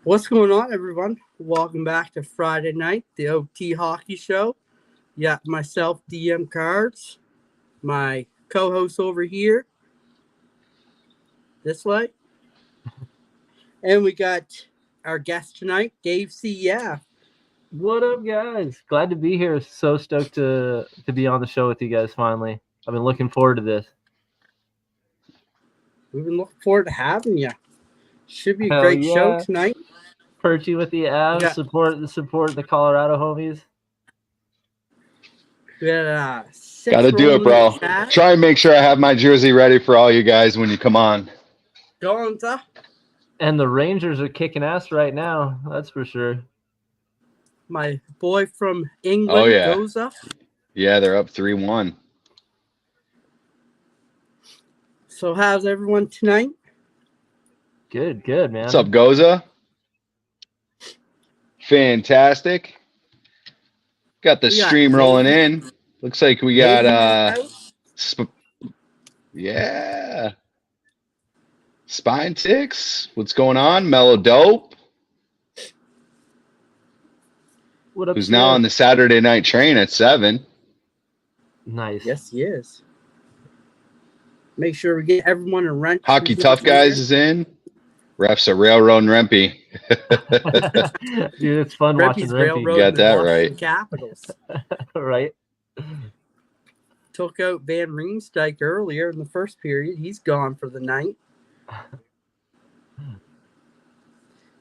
What's going on, everyone? Welcome back to Friday night, the OT Hockey Show. Yeah, myself, DM Cards, my co-host over here, this way, and we got our guest tonight, Dave C. Yeah. What up, guys? Glad to be here. So stoked to be on the show with you guys finally. I've been looking forward to this. We've been looking forward to having you. Should be a Hell great yeah. show tonight. Perchy with the Avs, Yeah. support the Colorado homies. We got Gotta do it, bro. Try and make sure I have my jersey ready for all you guys when you come on. Go on, sir. And the Rangers are kicking ass right now. That's for sure. My boy from England goes up. Yeah, they're up 3-1. So how's everyone tonight? Good, man. What's up, Goza? Fantastic. Got the stream rolling in. Looks like we got yeah. Spine Ticks. What's going on? Mellow Dope. What up, who's now on the Saturday night train at 7. Nice. Yes, he is. Make sure we get everyone in rent. Hockey Tough Guys is in. Ref's a railroad Rempy. Dude, it's fun watching Rempy. You got that right. Capitals. Right. Took out Van Riemsdyk earlier in the first period. He's gone for the night.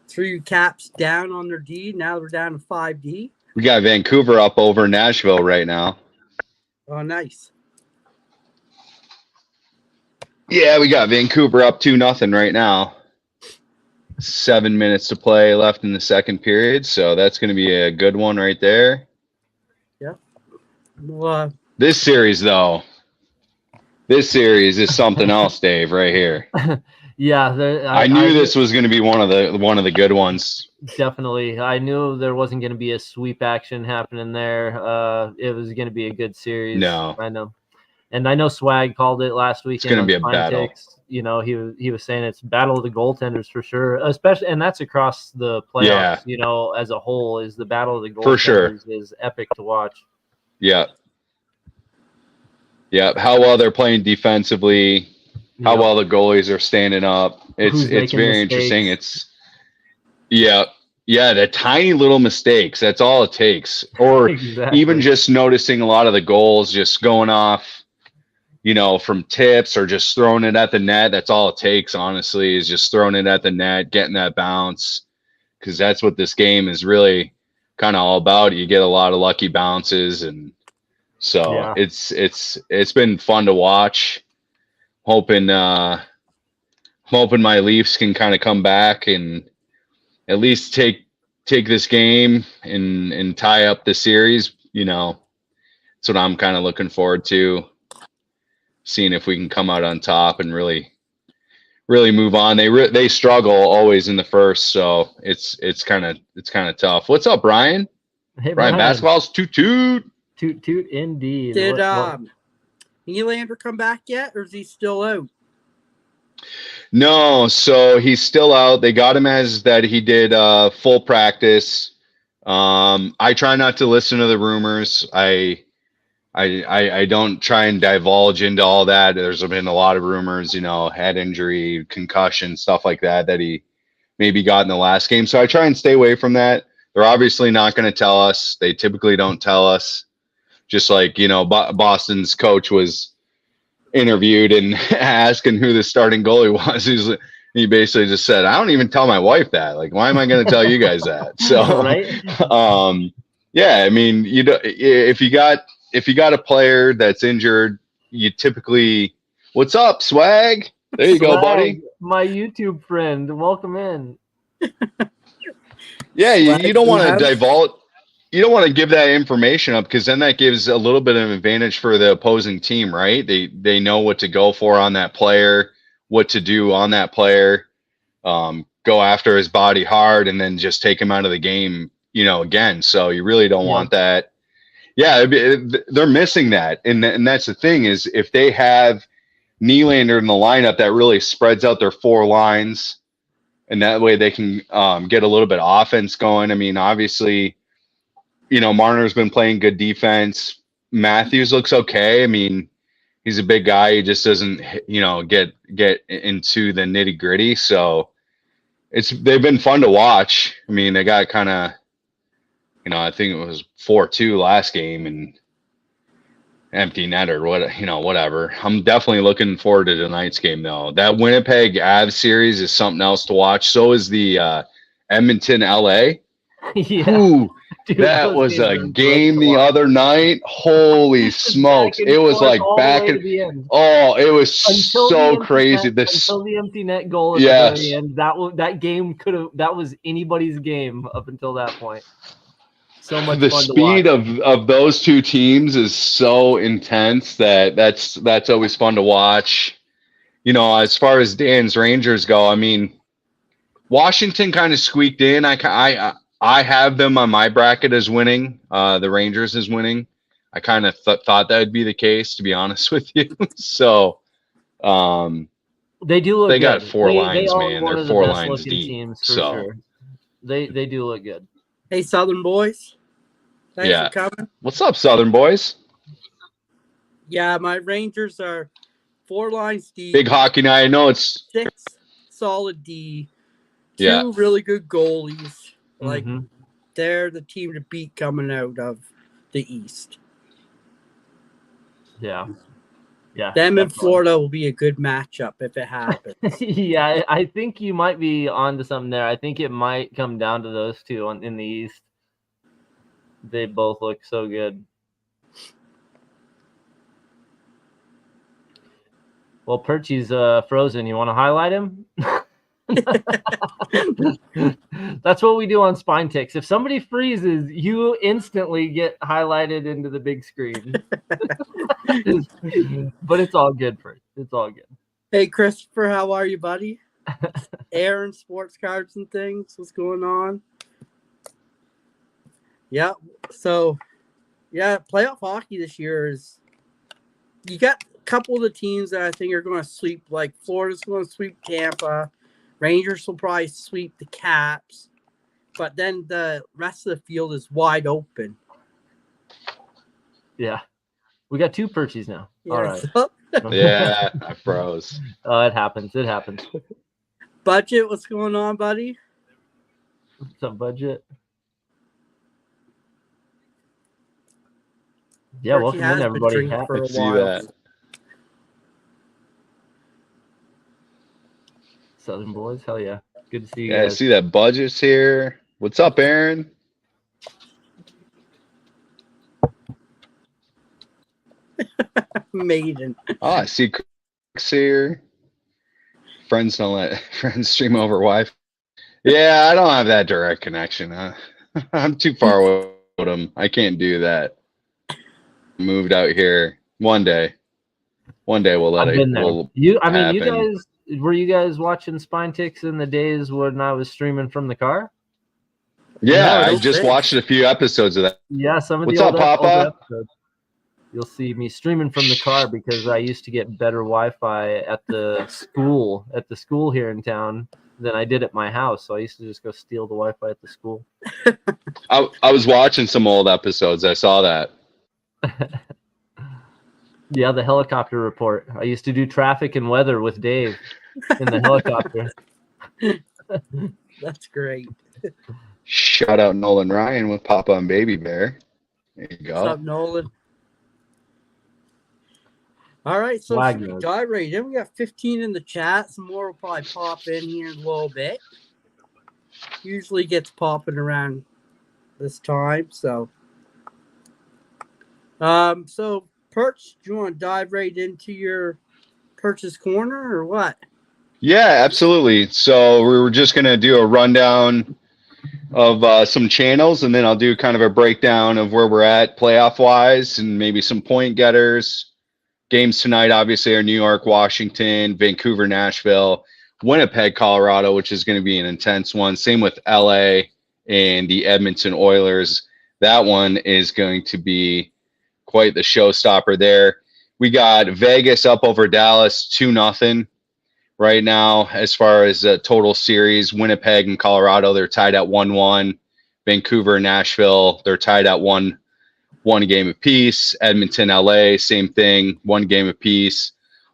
3 Caps down on their D. Now they're down to 5D. We got Vancouver up over Nashville right now. Oh, nice. Yeah, we got Vancouver up 2-0 right now. 7 minutes to play left in the second period, so that's going to be a good one right there. Yeah. Well, this series is something else, Dave, right here. Yeah, I knew this was going to be one of the good ones. Definitely, I knew there wasn't going to be a sweep action happening there. It was going to be a good series. No, I know, and I know Swag called it last weekend. It's going to be a battle. You know, he was saying it's battle of the goaltenders for sure, especially, and that's across the playoffs. Yeah. You know, as a whole, is the battle of the goaltenders for sure. Is epic to watch. Yeah. Yeah, how well they're playing defensively, how well the goalies are standing up. It's very interesting. It's the tiny little mistakes. That's all it takes. Or even just noticing a lot of the goals just going off, you know, from tips or just throwing it at the net. That's all it takes, honestly, is just throwing it at the net, getting that bounce, because that's what this game is really kind of all about. You get a lot of lucky bounces, and so it's been fun to watch. Hoping my Leafs can kind of come back and at least take this game and tie up the series. You know, that's what I'm kind of looking forward to, seeing if we can come out on top and really move on. They struggle always in the first, so it's kind of tough. What's up, Brian? Hey, Brian, basketball's toot indeed. Did Nylander come back yet, or is he still out? No, so he's still out. They got him as that he did full practice. I try not to listen to the rumors. I don't try and divulge into all that. There's been a lot of rumors, you know, head injury, concussion, stuff like that he maybe got in the last game. So I try and stay away from that. They're obviously not going to tell us. They typically don't tell us. Just like, you know, Boston's coach was interviewed and asking who the starting goalie was. He basically just said, I don't even tell my wife that. Like, why am I going to tell you guys that? So, yeah, I mean, if you got a player that's injured, you typically, what's up, Swag? There you go, buddy. My YouTube friend, welcome in. Yeah, you don't want to divulge. You don't want to give that information up, because then that gives a little bit of an advantage for the opposing team, right? They know what to go for on that player, what to do on that player, go after his body hard, and then just take him out of the game, you know, again. So you really don't want that. Yeah, they're missing that. And that's the thing, is if they have Nylander in the lineup that really spreads out their 4 lines, and that way they can get a little bit of offense going. I mean, obviously, Marner's been playing good defense. Matthews looks okay. I mean, he's a big guy. He just doesn't, get into the nitty gritty. So they've been fun to watch. I mean, they got kind of, I think it was 4-2 last game and empty net or whatever. I'm definitely looking forward to tonight's game though. That Winnipeg Avs series is something else to watch. So is the Edmonton LA. Yeah. Ooh, dude, that was a game the other night. Holy smokes. It was like back at the end. Oh, it was so crazy. Until the empty net goal at the very end. That game that was anybody's game up until that point. So much the fun speed to watch. of those two teams is so intense that's always fun to watch. As far as Dan's Rangers go, I mean, Washington kind of squeaked in. I have them on my bracket as winning. The Rangers is winning. I kind of thought that would be the case, to be honest with you. So they do look. They good. got four lines, man. They're 4 lines deep. Teams for so sure. They do look good. Hey, Southern boys. Thanks for coming. What's up, Southern boys? Yeah, my Rangers are 4 lines deep. Big hockey night. I know it's 6 solid D. 2 really good goalies. Like, they're the team to beat coming out of the East. Yeah. Them in Florida will be a good matchup if it happens. Yeah, I think you might be onto something there. I think it might come down to those two in the East. They both look so good. Well, Perchy's frozen. You want to highlight him? That's what we do on Spine Ticks. If somebody freezes, you instantly get highlighted into the big screen. But it's all good, Perch. It's all good. Hey, Christopher, how are you, buddy? Aaron, sports cards and things. What's going on? Yeah. So, playoff hockey this year is. You got a couple of the teams that I think are going to sweep. Like Florida's going to sweep Tampa. Rangers will probably sweep the Caps, but then the rest of the field is wide open. Yeah. We got 2 Perchies now. Yeah. All right. Yeah, I froze. Oh, it happens. Budget, what's going on, buddy? What's up, Budget? Yeah, welcome in, everybody. For a see while. that. Southern boys, hell yeah. Good to see you Yeah, I guys. see that Budget's here. What's up, Aaron? Maiden. Oh, I see Chris here. Friends don't let friends stream over Wi-Fi. Yeah, I don't have that direct connection. I'm too far away from them. I can't do that. Moved out here. One day we'll let I've it. been there. We'll you happen. guys were you guys watching Spine Ticks in the days when I was streaming from the car? Yeah, No, I just watched a few episodes of that. Yeah, some of What's the up, Papa? older episodes. You'll see me streaming from the car because I used to get better Wi-Fi at the school here in town than I did at my house. So I used to just go steal the Wi-Fi at the school. I was watching some old episodes. I saw that. Yeah, the helicopter report. I used to do traffic and weather with Dave in the helicopter. That's great. Shout out Nolan Ryan with Papa and Baby Bear. There you go. What's up, Nolan? All right, so dive right in. We got 15 in the chat. Some more will probably pop in here in a little bit. Usually gets popping around this time. So Perch, do you want to dive right into your Perch's Corner or what? Yeah, absolutely. So we were just going to do a rundown of some channels, and then I'll do kind of a breakdown of where we're at playoff-wise and maybe some point getters. Games tonight, obviously, are New York, Washington, Vancouver, Nashville, Winnipeg, Colorado, which is going to be an intense one. Same with LA and the Edmonton Oilers. That one is going to be quite the showstopper there. We got Vegas up over Dallas 2-0. right now as far as the total series. Winnipeg and Colorado, they're tied at 1-1. Vancouver and Nashville, they're tied at one game apiece. Edmonton, LA, same thing, 1 game apiece.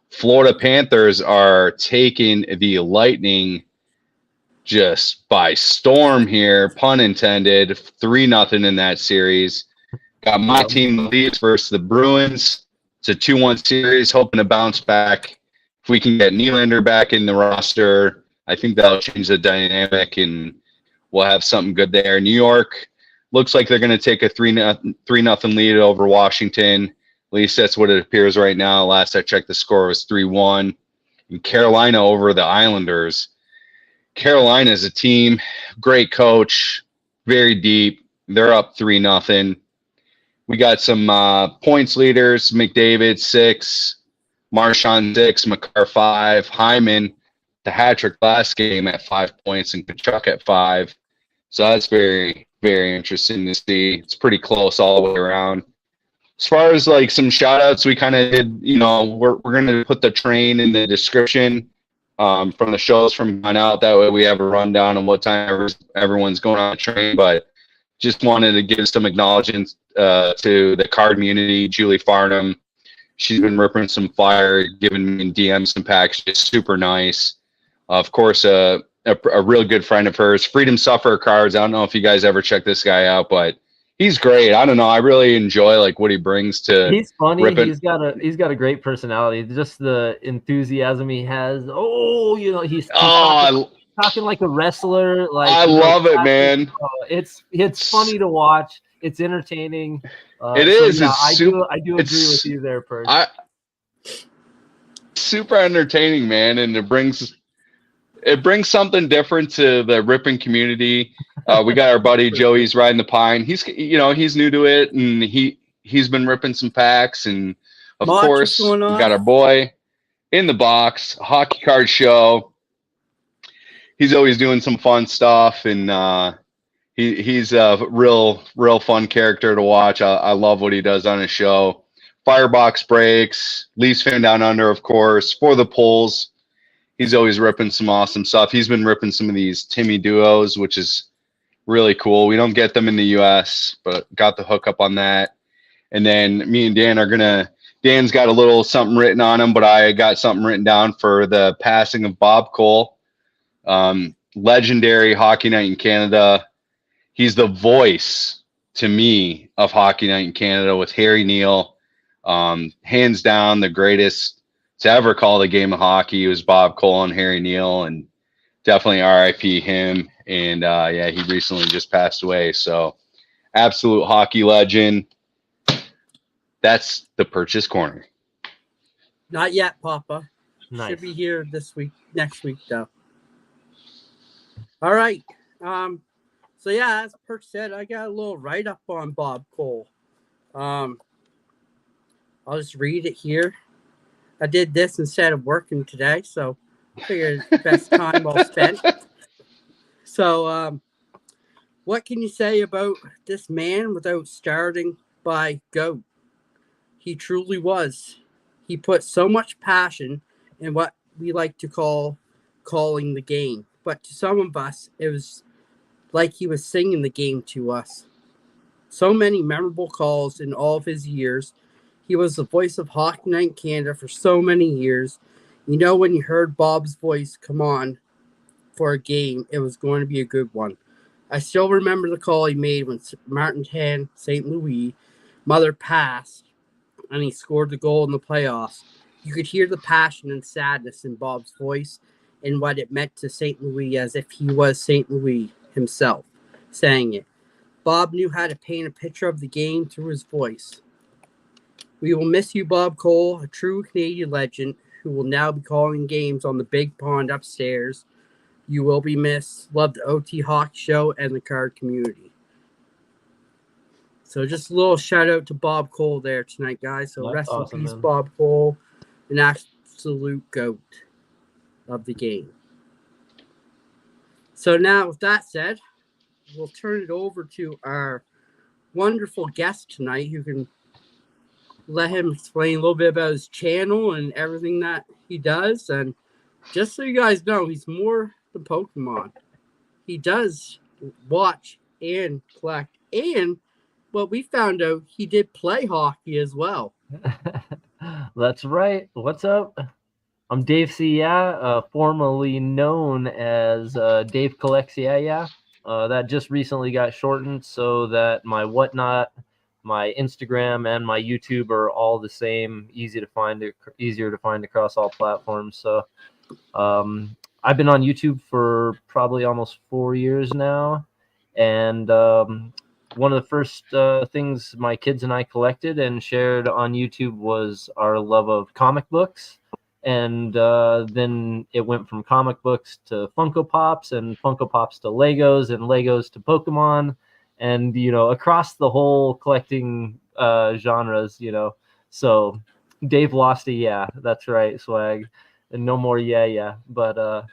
Florida Panthers are taking the Lightning just by storm here, pun intended. 3-0 in that series. Got my team, the Leafs, versus the Bruins. It's a 2-1 series, hoping to bounce back. If we can get Nylander back in the roster, I think that'll change the dynamic, and we'll have something good there. New York looks like they're going to take a 3-0 lead over Washington. At least that's what it appears right now. Last I checked, the score was 3-1. And Carolina over the Islanders. Carolina is a team, great coach, very deep. They're up 3-0. We got some points leaders: McDavid 6, Marchand 6, Makar 5, Hyman the hat trick last game at 5 points, and Kachuk at 5. So that's very, very interesting to see. It's pretty close all the way around. As far as like some shout outs, we kind of did, we're going to put the train in the description from the shows from on out. That way we have a rundown on what time everyone's going on the train. But just wanted to give some acknowledgments to the card community. Julie Farnham, she's been ripping some fire, giving me DM some packs. Just super nice. Of course, a real good friend of hers, Freedom Sufferer Cards. I don't know if you guys ever check this guy out, but he's great. I don't know. I really enjoy like what he brings to. He's funny. He's got a great personality. Just the enthusiasm he has. He's talking like a wrestler. Like I love it, man. It's funny to watch. It's entertaining. It is. Yeah, I do agree with you there, Perch. Super entertaining, man, and it brings something different to the ripping community. We got our buddy Joey. He's riding the pine. He's new to it, and he's been ripping some packs, and of course we got our boy in the box hockey card show. He's always doing some fun stuff, and he's a real fun character to watch. I love what he does on his show. Firebox breaks, Leafs fan down under, of course, for the polls. He's always ripping some awesome stuff. He's been ripping some of these Timmy duos, which is really cool. We don't get them in the U.S., but got the hookup on that. And then me and Dan Dan's got a little something written on him, but I got something written down for the passing of Bob Cole. Legendary Hockey Night in Canada. He's the voice to me of Hockey Night in Canada with Harry Neal. Hands down, the greatest to ever call the game of hockey was Bob Cole and Harry Neal, and definitely RIP him. And he recently just passed away. So absolute hockey legend. That's the Purchase Corner. Not yet, Papa. Nice. Should be here next week though. All right. So yeah, as Perch said, I got a little write up on Bob Cole. I'll just read it here. I did this instead of working today, so I figured best time well spent. So, what can you say about this man without starting by GOAT? He truly was. He put so much passion in what we like to call calling the game. But to some of us, it was like he was singing the game to us. So many memorable calls in all of his years. He was the voice of Hockey Night in Canada for so many years. You know, when you heard Bob's voice come on for a game, it was going to be a good one. I still remember the call he made when Martin St. Louis mother passed and he scored the goal in the playoffs. You could hear the passion and sadness in Bob's voice and what it meant to St. Louis, as if he was St. Louis himself saying it. Bob knew how to paint a picture of the game through his voice. We will miss you, Bob Cole, a true Canadian legend who will now be calling games on the big pond upstairs. You will be missed. Love the OT Hawk Show and the card community. So just a little shout out to Bob Cole there tonight, guys. So That's rest awesome, in peace, man. Bob Cole, an absolute GOAT of the game. So now, with that said, we'll turn it over to our wonderful guest tonight, who can let him explain a little bit about his channel and everything that he does, and just so you guys know, he's more than Pokemon. He does watch and collect, and what we found out, he did play hockey as well. That's right. What's up? I'm Dave C. Yeah, formerly known as Dave Collects. Yeah. That just recently got shortened so that my whatnot, my Instagram, and my YouTube are all the same, easier to find across all platforms. So I've been on YouTube for probably almost 4 years now, and one of the first things my kids and I collected and shared on YouTube was our love of comic books. And then it went from comic books to Funko Pops, and Funko Pops to Legos, and Legos to Pokemon, and across the whole collecting genres. So Dave lost a yeah. That's right, swag, and no more yeah. But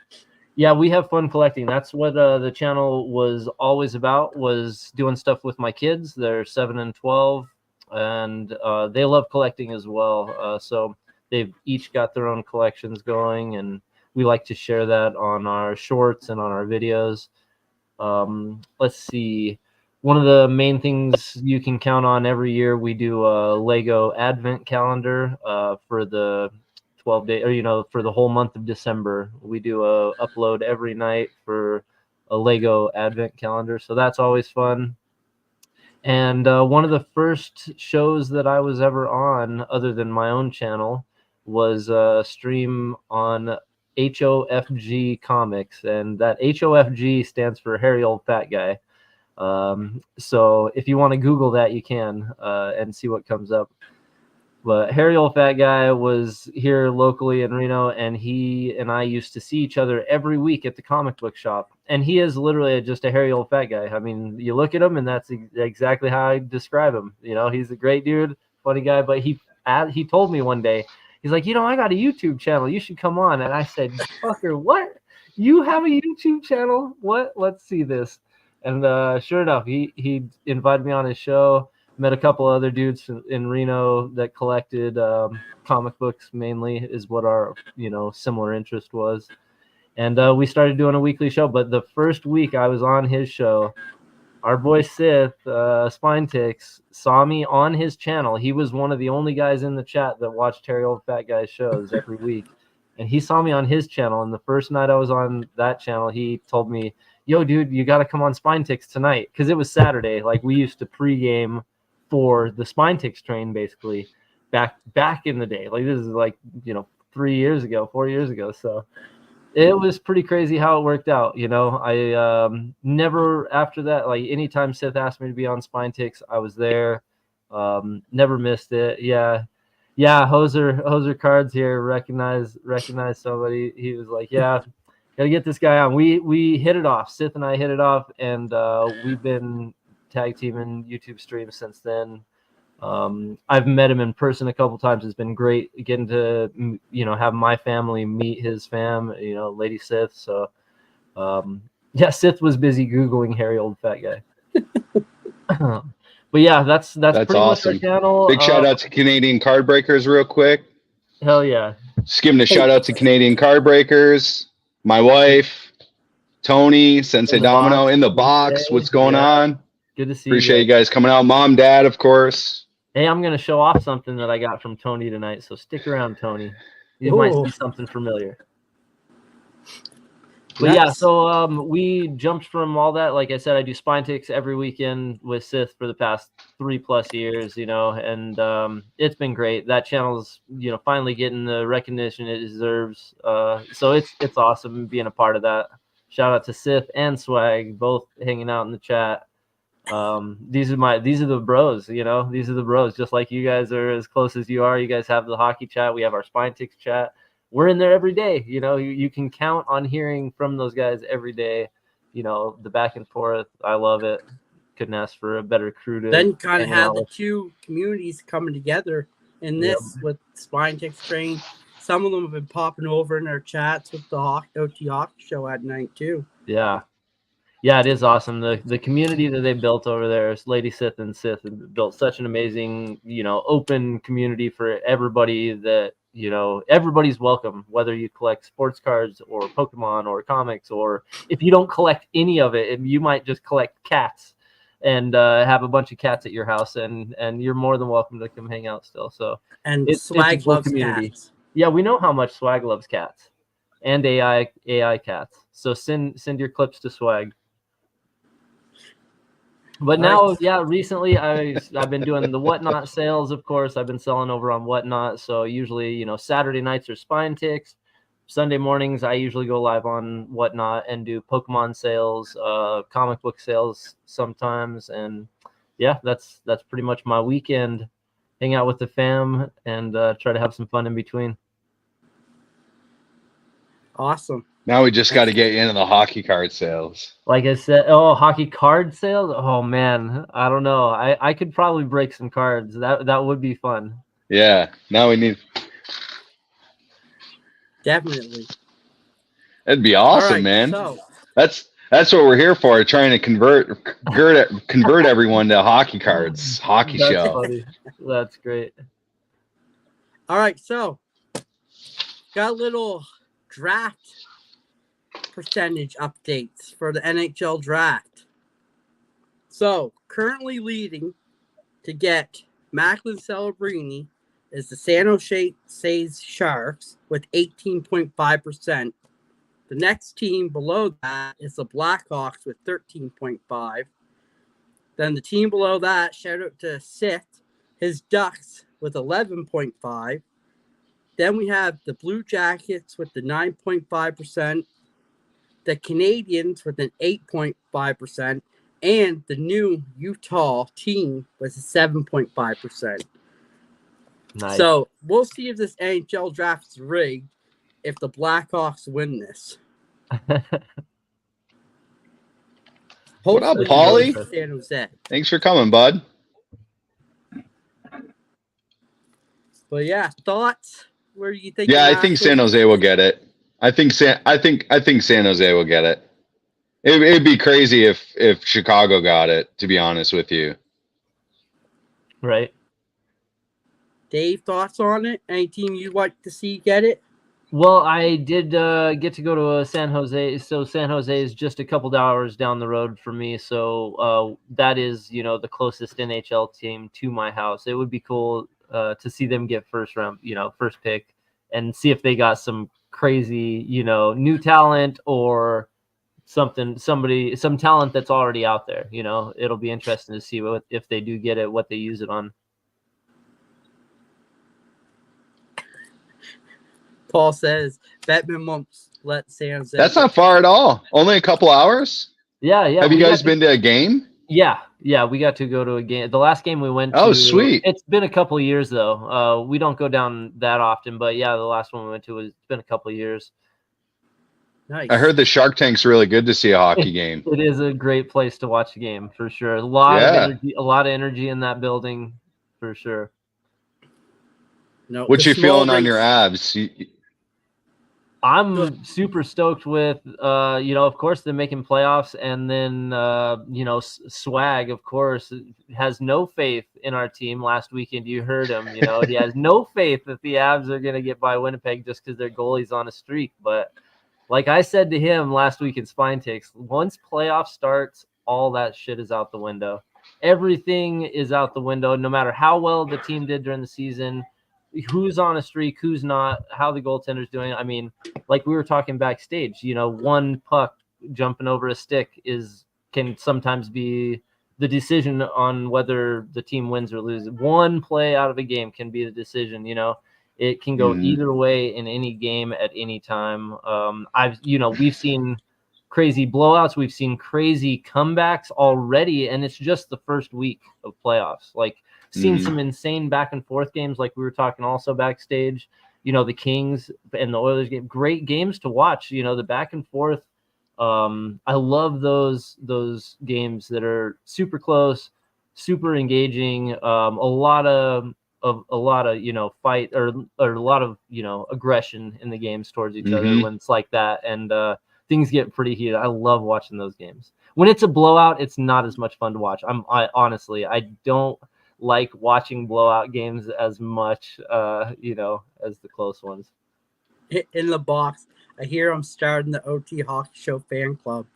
yeah, we have fun collecting. That's what the channel was always about, was doing stuff with my kids. They're 7 and 12, and they love collecting as well. So they've each got their own collections going, and we like to share that on our shorts and on our videos. Let's see. One of the main things you can count on every year, we do a Lego Advent calendar for the 12-day, or for the whole month of December. We do a upload every night for a Lego Advent calendar, so that's always fun. And one of the first shows that I was ever on, other than my own channel, was a stream on HOFG Comics, and that HOFG stands for Hairy Old Fat Guy. So if you want to Google that, you can and see what comes up. But Hairy Old Fat Guy was here locally in Reno, and he and I used to see each other every week at the comic book shop. And he is literally just a hairy old fat guy. I mean, you look at him, and that's exactly how I describe him. He's a great dude, funny guy. But he told me one day, he's like, I got a YouTube channel. You should come on. And I said, fucker, what? You have a YouTube channel? What? Let's see this. And sure enough, he invited me on his show. Met a couple other dudes in Reno that collected comic books, mainly is what our similar interest was. And we started doing a weekly show. But the first week I was on his show, our boy Sith, Spine Ticks, saw me on his channel. He was one of the only guys in the chat that watched Hairy Old Fat Guy shows every week. And he saw me on his channel. And the first night I was on that channel, he told me, yo, dude, you got to come on Spine Ticks tonight. Because it was Saturday. Like, we used to pregame for the Spine Ticks train, basically, back in the day. Like, this is 4 years ago. So it was pretty crazy how it worked out. I never, after that, like, anytime Seth asked me to be on Spine Ticks, I was there. Never missed it. Yeah, Hoser Cards here, recognize somebody. He was like, yeah, gotta get this guy on. We hit it off. Sith and I hit it off, and we've been tag teaming YouTube streams since then. I've met him in person a couple times. It's been great getting to have my family meet his fam, Lady Sith. So yeah, Sith was busy Googling Hairy Old Fat Guy. But yeah, that's pretty awesome. much our channel. Big shout out to Canadian Card Breakers real quick. Hell yeah. Just giving a shout out to Canadian Card Breakers, my wife, Tony, Sensei Domino, in the box. What's going on? Good to see Appreciate you guys coming out. Mom, Dad, of course. Hey, I'm going to show off something that I got from Tony tonight, so stick around, Tony. You might see something familiar. But yeah, so we jumped from all that. Like I said, I do Spine Ticks every weekend with Sith for the past 3+ years, and it's been great. That channel's, finally getting the recognition it deserves. So it's awesome being a part of that. Shout out to Sith and Swag, both hanging out in the chat. These are the bros, these are the bros. Just like you guys are as close as you are. You guys have the hockey chat. We have our Spine Ticks chat. We're in there every day. You can count on hearing from those guys every day. The back and forth. I love it. Couldn't ask for a better crew to then kind of have the two communities coming together in this with Spine Ticks Train. Some of them have been popping over in their chats with the OT Hockey Show at night too. Yeah, it is awesome. The community that they built over there is Lady Sith and Sith built such an amazing, open community for everybody that everybody's welcome, whether you collect sports cards or Pokemon or comics, or if you don't collect any of it, you might just collect cats and have a bunch of cats at your house, and you're more than welcome to come hang out still. So And it's a Swag cool loves community. cats. Yeah, we know how much Swag loves cats and AI cats. So send your clips to Swag. But now, yeah, recently I've been doing the Whatnot sales. Of course, I've been selling over on Whatnot. So usually, Saturday nights are Spine Ticks. Sunday mornings I usually go live on Whatnot and do Pokemon sales, comic book sales sometimes, and yeah, that's pretty much my weekend. Hang out with the fam and try to have some fun in between. Awesome. Now we just got to get you into the hockey card sales. Like I said, hockey card sales. Oh man, I don't know. I could probably break some cards. That would be fun. Yeah. Now we need. Definitely. That'd be awesome, man. So That's what we're here for, trying to convert everyone to hockey cards, hockey That's show. funny. That's great. All right, so got a little draft percentage updates for the NHL draft. So currently leading to get Macklin Celebrini is the San Jose Sharks with 18.5%. The next team below that is the Blackhawks with 13.5%. Then the team below that, shout out to Sith, his Ducks with 11.5%. Then we have the Blue Jackets with the 9.5%, the Canadians with an 8.5%, and the new Utah team with a 7.5%. Nice. So we'll see if this NHL draft is rigged if the Blackhawks win this. What up, Hopefully, Paulie? San Jose. Thanks for coming, bud. But yeah, thoughts? Where do you think? Yeah, I think San Jose will get it. I think San Jose will get it. It'd be crazy if Chicago got it, to be honest with you. Right. Dave, thoughts on it? Any team you'd like to see get it? Well, I did get to go to San Jose. So San Jose is just a couple of hours down the road from me. So that is, the closest NHL team to my house. It would be cool to see them get first pick, and see if they got some crazy, new talent or some talent that's already out there. It'll be interesting to see if they do get it, what they use it on. Paul says Batman won't let San Jose. That's not far at all. Only a couple hours. Yeah. Have you guys been to a game? Yeah, we got to go to a game. The last game we went to. Oh, sweet. It's been a couple of years though. We don't go down that often, but yeah, the last one we went to it's been a couple of years. Nice. I heard the Shark Tank's really good to see a hockey game. It is a great place to watch a game for sure. A lot of energy in that building for sure. No, what you feeling on your abs? I'm super stoked with, of course, they're making playoffs, and then, Swag, of course, has no faith in our team. Last weekend, you heard him. He has no faith that the Avs are going to get by Winnipeg just because their goalie's on a streak. But like I said to him last week in Spine Takes, once playoff starts, all that shit is out the window. Everything is out the window, no matter how well the team did during the season. Who's on a streak, who's not, how the goaltender's doing. I mean, like we were talking backstage, one puck jumping over a stick can sometimes be the decision on whether the team wins or loses. One play out of a game can be the decision. It can go either way in any game at any time. We've seen crazy blowouts, we've seen crazy comebacks already, and it's just the first week of playoffs. Like, seen some insane back and forth games, like we were talking also backstage. The Kings and the Oilers game, great games to watch. The back and forth. I love those games that are super close, super engaging. A lot of fight or a lot of aggression in the games towards each other when it's like that, and things get pretty heated. I love watching those games. When it's a blowout, it's not as much fun to watch. I honestly don't. like watching blowout games as much, as the close ones. In the box, I hear I'm starting the OT Hockey Show fan club.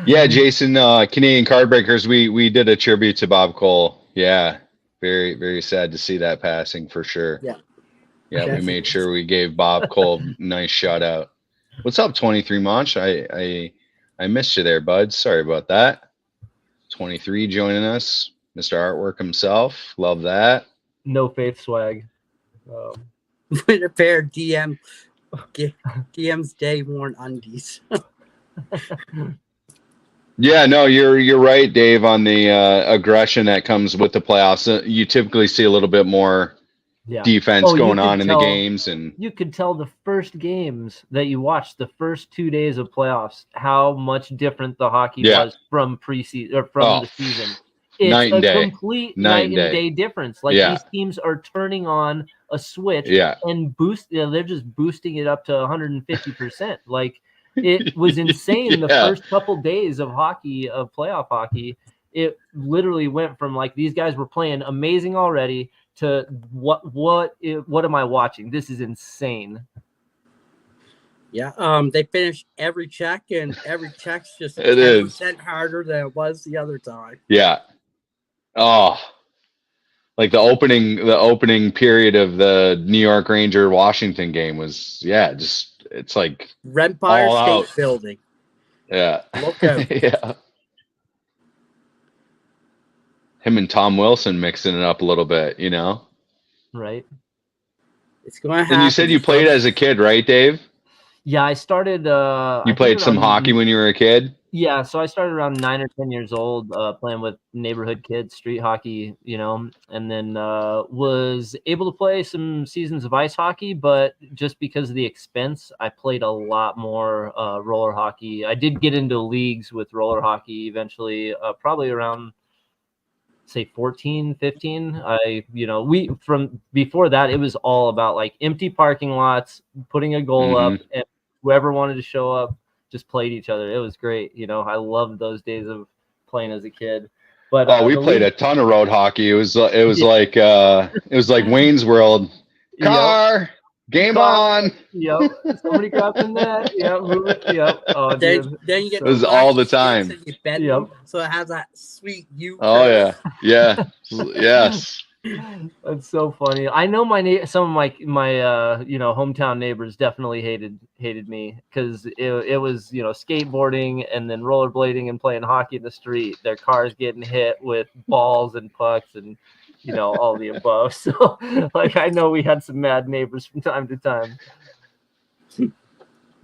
Yeah, Jason, Canadian Cardbreakers, we did a tribute to Bob Cole. Yeah, very, very sad to see that passing for sure. Yeah. Yeah, we Definitely. made sure we gave Bob Cole a nice shout out. What's up, 23 Monch? I missed you there, bud. Sorry about that. 23 joining us, Mr. Artwork himself. Love that. No faith swag. With a pair of DM's day worn undies. Yeah, no, you're right, Dave, on the aggression that comes with the playoffs. You typically see a little bit more defense going on in the games, and you could tell the first games that you watched, the first 2 days of playoffs, how much different the hockey was from preseason or from the season. It's a complete night and day difference. Like these teams are turning on a switch and they're just boosting it up to 150%. Like it was insane the first couple days of hockey, of playoff hockey. It literally went from like these guys were playing amazing already to what am I watching? This is insane. Yeah, they finished every check, and every check's just 10% harder than it was the other time. Yeah. Oh, like the opening period of the New York Ranger Washington game was it's like Empire State out. Building. Yeah. Look out. Yeah. Him and Tom Wilson mixing it up a little bit, Right. It's going to happen. And you said you played as a kid, right, Dave? Yeah, I started. You played some hockey when you were a kid? Yeah, so I started around 9 or 10 years old, playing with neighborhood kids, street hockey, and then was able to play some seasons of ice hockey, but just because of the expense, I played a lot more roller hockey. I did get into leagues with roller hockey eventually, probably around, say 14, 15. We from before that, it was all about like empty parking lots, putting a goal up, and whoever wanted to show up just played each other. It was great. I loved those days of playing as a kid. But we played a ton of road hockey. It was like Wayne's World. Car, game on. Yep. Somebody got in that. Yep. Move it. Yep. Oh, dude. Then you get it was all the time. Yep. So it has that sweet U. Oh yeah. Yeah. Yes. That's so funny. I know some of my hometown neighbors definitely hated me because it was skateboarding and then rollerblading and playing hockey in the street. Their cars getting hit with balls and pucks and all the above. So like I know we had some mad neighbors from time to time.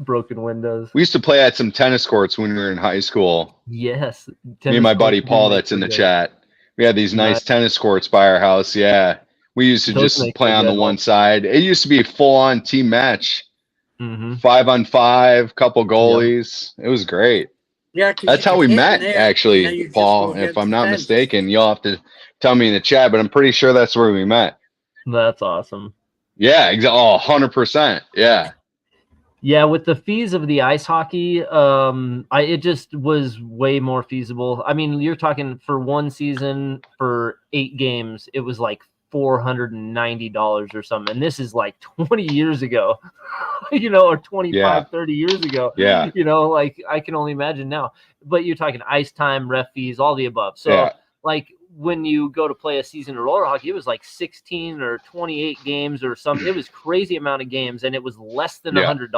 Broken windows. We used to play at some tennis courts when we were in high school. Yes. Me and my buddy Paul that's in the chat. We had these nice tennis courts by our house. Yeah. We used to just play on the one side. It used to be a full-on team match. 5-on-5, couple goalies. Yep. It was great. Yeah, that's how we met, actually, Paul. If I'm not mistaken, you'll have to tell me in the chat, but I'm pretty sure that's where we met. That's awesome. Yeah, 100%. Yeah. Yeah, with the fees of the ice hockey, it just was way more feasible. I mean, you're talking for one season for 8 games, it was like $490 or something. And this is like 20 years ago, or 25, 30 years ago. Yeah. Like I can only imagine now. But you're talking ice time, ref fees, all the above. So like when you go to play a season of roller hockey, it was like 16 or 28 games or something. It was crazy amount of games, and it was less than $100.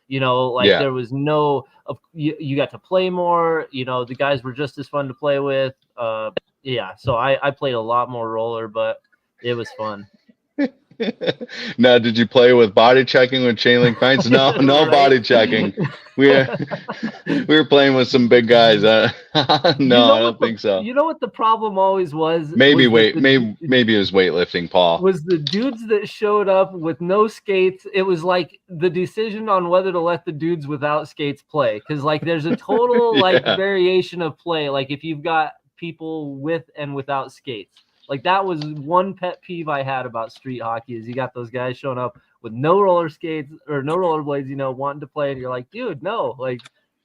There was no, you got to play more. The guys were just as fun to play with. So I played a lot more roller, but it was fun. Now, did you play with body checking with chain link fence? No, no body checking. We were playing with some big guys. No, I don't think so. You know what the problem always was? Maybe it was weightlifting, Paul. Was the dudes that showed up with no skates. It was like the decision on whether to let the dudes without skates play, because like there's a total variation of play. Like if you've got people with and without skates. Like that was one pet peeve I had about street hockey is you got those guys showing up with no roller skates or no rollerblades, wanting to play, and you're like, dude, no, like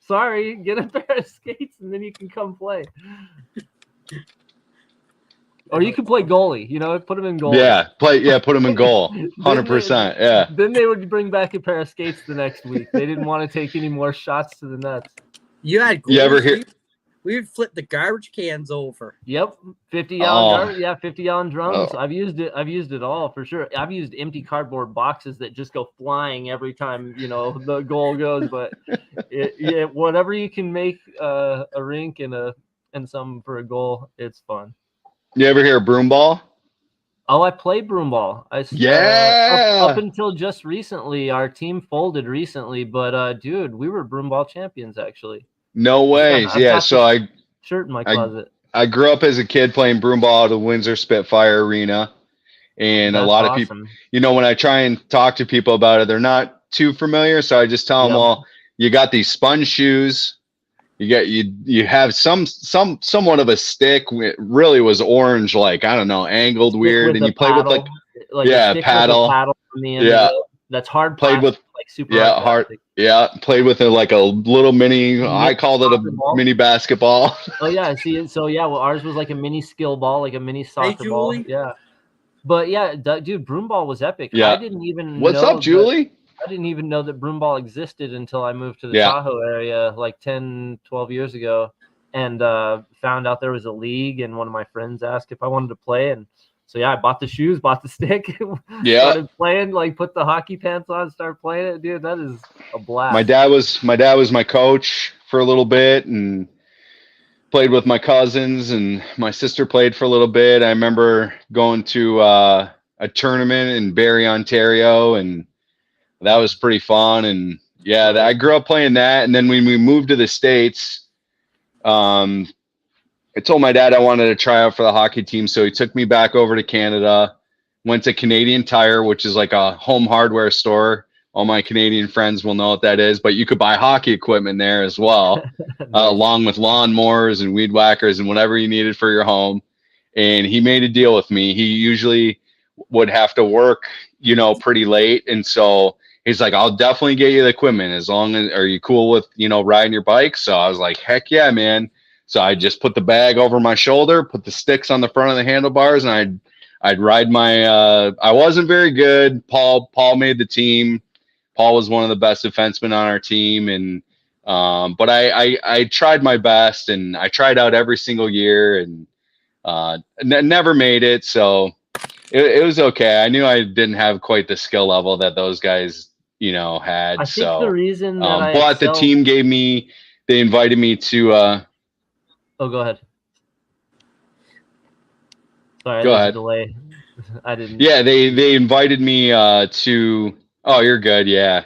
sorry, get a pair of skates and then you can come play. Or you can play goalie, put them in goal. Put them in goal. 100%. Yeah. Then they would bring back a pair of skates the next week. They didn't want to take any more shots to the nets. You had goals. You ever hear? We would flip the garbage cans over. Yep, 50-gallon drums. I've used it all for sure. I've used empty cardboard boxes that just go flying every time the goal goes. But whatever you can make a rink and some for a goal, it's fun. You ever hear broom ball? Oh, I played broom ball. Up until just recently, our team folded recently, but dude, we were broom ball champions actually. No way. Yeah, so I shirt in my closet. I grew up as a kid playing broom ball at the Windsor Spitfire Arena, and a lot of people, when I try and talk to people about it, they're not too familiar, so I just tell them, well, you got these sponge shoes. You have somewhat of a stick. It really was orange, like I don't know, angled weird, and you played with like a paddle. On the end that's hard. Played with super hard. Yeah, played with like a little mini. I called it a mini basketball. Oh yeah, see, so well, ours was like a mini skill ball, like a mini soccer ball. Yeah, but yeah, dude, broom ball was epic. Yeah, I didn't even. What's up, Julie? I didn't even know that broom ball existed until I moved to the Tahoe area like 10, 12 years ago, and found out there was a league, and one of my friends asked if I wanted to play, and so I bought the shoes, bought the stick, started playing, like put the hockey pants on, started playing it. Dude, that is a blast. My dad was my coach for a little bit, and played with my cousins, and my sister played for a little bit. I remember going to a tournament in Barrie, Ontario, and that was pretty fun. And I grew up playing that. And then when we moved to the States, I told my dad I wanted to try out for the hockey team. So he took me back over to Canada, went to Canadian Tire, which is like a home hardware store. All my Canadian friends will know what that is, but you could buy hockey equipment there as well, along with lawnmowers and weed whackers and whatever you needed for your home. And he made a deal with me. He usually would have to work, pretty late. And so he's like, I'll definitely get you the equipment are you cool with, riding your bike? So I was like, heck yeah, man. So I just put the bag over my shoulder, put the sticks on the front of the handlebars, and I'd ride my, I wasn't very good. Paul made the team. Paul was one of the best defensemen on our team. And, but I tried my best, and I tried out every single year, and never made it. So it was okay. I knew I didn't have quite the skill level that those guys, had. I think the reason that but the team they invited me to. Oh, go ahead. Sorry, go ahead. A delay. I didn't. Yeah, they invited me to. Oh, you're good. Yeah,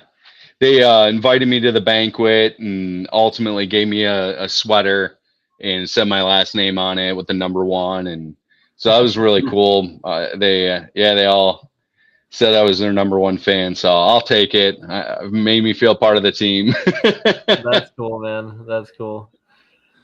they invited me to the banquet and ultimately gave me a sweater and said my last name on it with the number 1, and so that was really cool. They all said I was their number 1 fan, so I'll take it. It made me feel part of the team. That's cool, man. That's cool.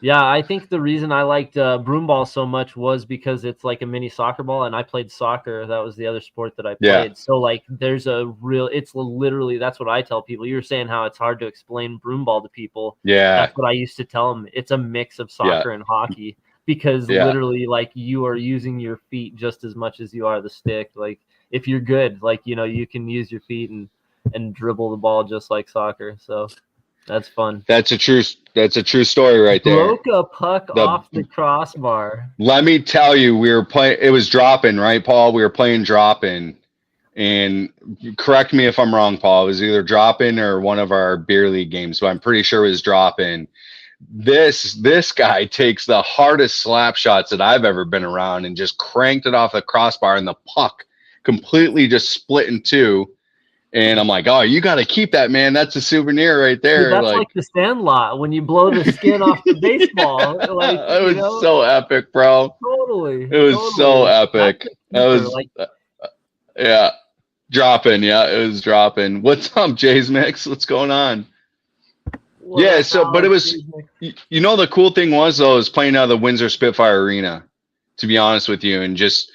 Yeah, I think the reason I liked broom ball so much was because it's like a mini soccer ball, and I played soccer. That was the other sport that I played. Yeah. So like there's it's literally, that's what I tell people. You were saying how it's hard to explain broom ball to people. Yeah. That's what I used to tell them. It's a mix of soccer and hockey, because literally like you are using your feet just as much as you are the stick. Like if you're good, like, you can use your feet and dribble the ball just like soccer. So that's fun. That's a true story right there. Broke a puck off the crossbar. Let me tell you, we were playing. It was drop-in, right, Paul? We were playing drop-in, and correct me if I'm wrong, Paul. It was either drop-in or one of our beer league games, but I'm pretty sure it was drop-in. This guy takes the hardest slap shots that I've ever been around and just cranked it off the crossbar, and the puck completely just split in two. And I'm like, oh, you got to keep that, man. That's a souvenir right there. Dude, that's like the Sandlot when you blow the skin off the baseball. Like, it was so epic, bro. Totally. It was so epic. That was yeah, dropping. Yeah, it was dropping. What's up, Jay's Mix? What's going on? Yeah, so but it was, the cool thing was though, is playing out of the Windsor Spitfire Arena. To be honest with you, and just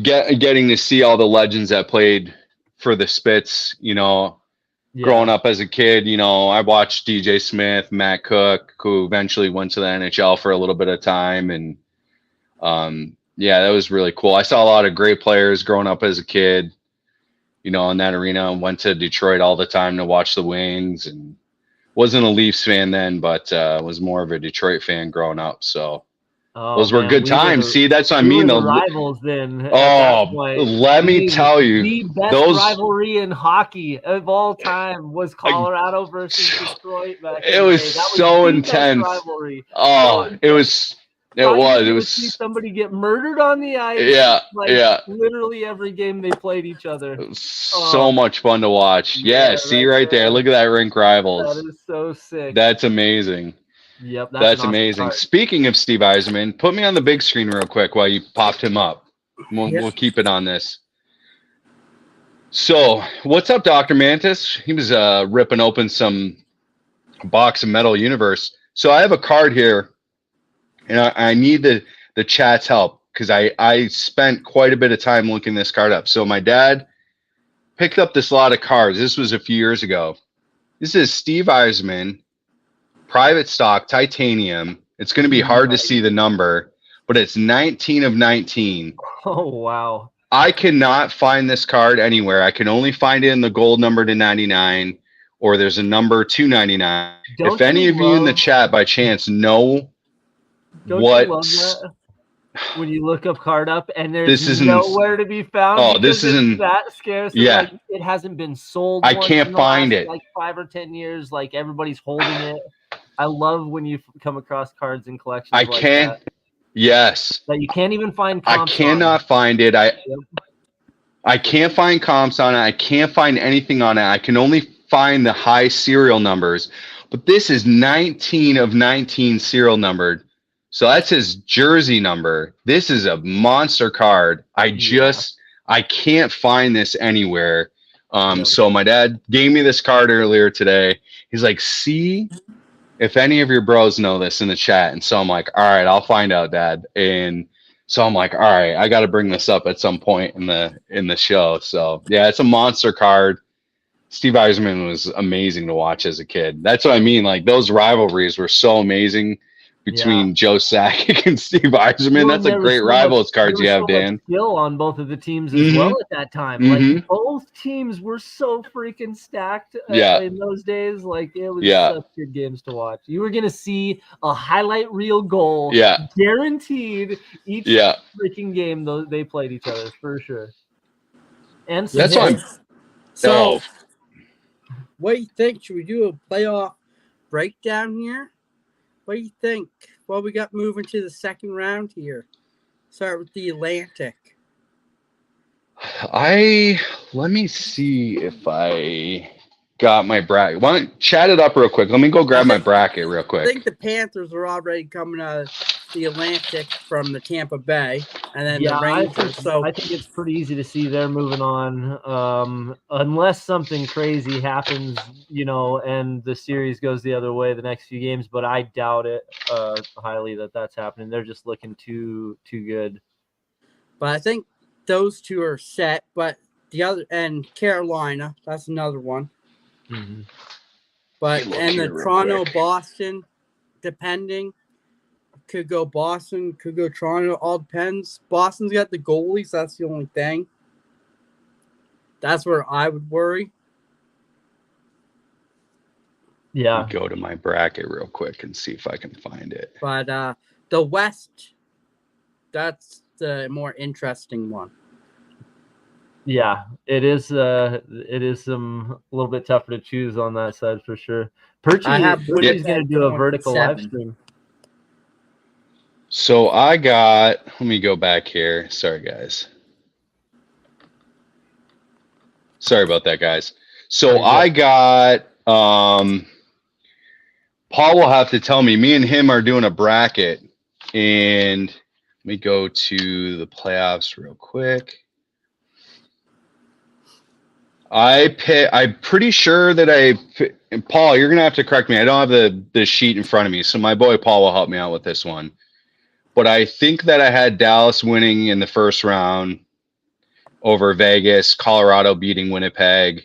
getting to see all the legends that played for the Spits, growing up as a kid. I watched DJ Smith, Matt Cook, who eventually went to the NHL for a little bit of time. And that was really cool. I saw a lot of great players growing up as a kid, in that arena. Went to Detroit all the time to watch the Wings, and wasn't a Leafs fan then, but was more of a Detroit fan growing up. So those were good times. See, that's what I mean. The rivals then. Let me tell you, the best rivalry in hockey of all time was Colorado versus Detroit. It was so intense. Rivalry. It was. It was. See somebody get murdered on the ice. Yeah. Literally every game they played each other. It was so much fun to watch. See right there. Look at that rink rivals. That is so sick. That's amazing. Yep, that's amazing. Speaking of Steve Yzerman, put me on the big screen real quick while you popped him up. We'll keep it on this. So, what's up, Dr. Mantis? He was ripping open some box of Metal Universe. So I have a card here, and I need the chat's help because I spent quite a bit of time looking this card up. So my dad picked up this lot of cards. This was a few years ago. This is Steve Yzerman. Private stock, titanium. It's going to be hard to see the number, but it's 19 of 19. Oh, wow. I cannot find this card anywhere. I can only find it in the gold number to 99, or there's a number 299. If any of you in the chat by chance know what... When you look up card up and there's nowhere to be found. Oh, this isn't that scarce. Yeah, it hasn't been sold. I can't find it. 5 or 10 years, everybody's holding it. I love when you come across cards in collections. I can't. That. Yes. That you can't even find. Comps I cannot find it. I can't find comps on it. I can't find anything on it. I can only find the high serial numbers. But this is 19 of 19 serial numbered. So that's his jersey number. This is a monster card. I can't find this anywhere. So my dad gave me this card earlier today. He's like, see if any of your bros know this in the chat. And so I'm like, all right, I'll find out, Dad. And so I'm like, all right, I got to bring this up at some point in the show. So yeah, it's a monster card. Steve Yzerman was amazing to watch as a kid. That's what I mean. Those rivalries were so amazing between Joe Sakic and Steve Yzerman. That's a great rivals card you have, Dan. Skill on both of the teams as well at that time. Both teams were so freaking stacked in those days. It was such good games to watch. You were gonna see a highlight reel goal, guaranteed each freaking game. They played each other for sure. And that's why. So, what do you think? Should we do a playoff breakdown here? What do you think? Well, we got moving to the second round here. Start with the Atlantic. Let me see if I got my bracket. Why don't chat it up real quick? Let me go grab my bracket real quick. I think the Panthers are already coming out of the Atlantic from the Tampa Bay, and then the Rangers. I think it's pretty easy to see they're moving on, unless something crazy happens, and the series goes the other way the next few games. But I doubt it highly that's happening. They're just looking too good. But I think those two are set. But the other and Carolina, that's another one. Mm-hmm. But and the Toronto, Boston, depending. Could go Boston, could go Toronto. All depends. Boston's got the goalies. That's the only thing. That's where I would worry. Yeah. Let me go to my bracket real quick and see if I can find it. But the West, that's the more interesting one. Yeah, it is. It is a little bit tougher to choose on that side for sure. Perchy's going to do a vertical live stream. So let me go back here. Sorry, guys. Sorry about that, guys. So I got, Paul will have to tell me and him are doing a bracket, and let me go to the playoffs real quick. I'm pretty sure that Paul, you're going to have to correct me. I don't have the sheet in front of me. So my boy, Paul, will help me out with this one. But I think that I had Dallas winning in the first round over Vegas, Colorado beating Winnipeg,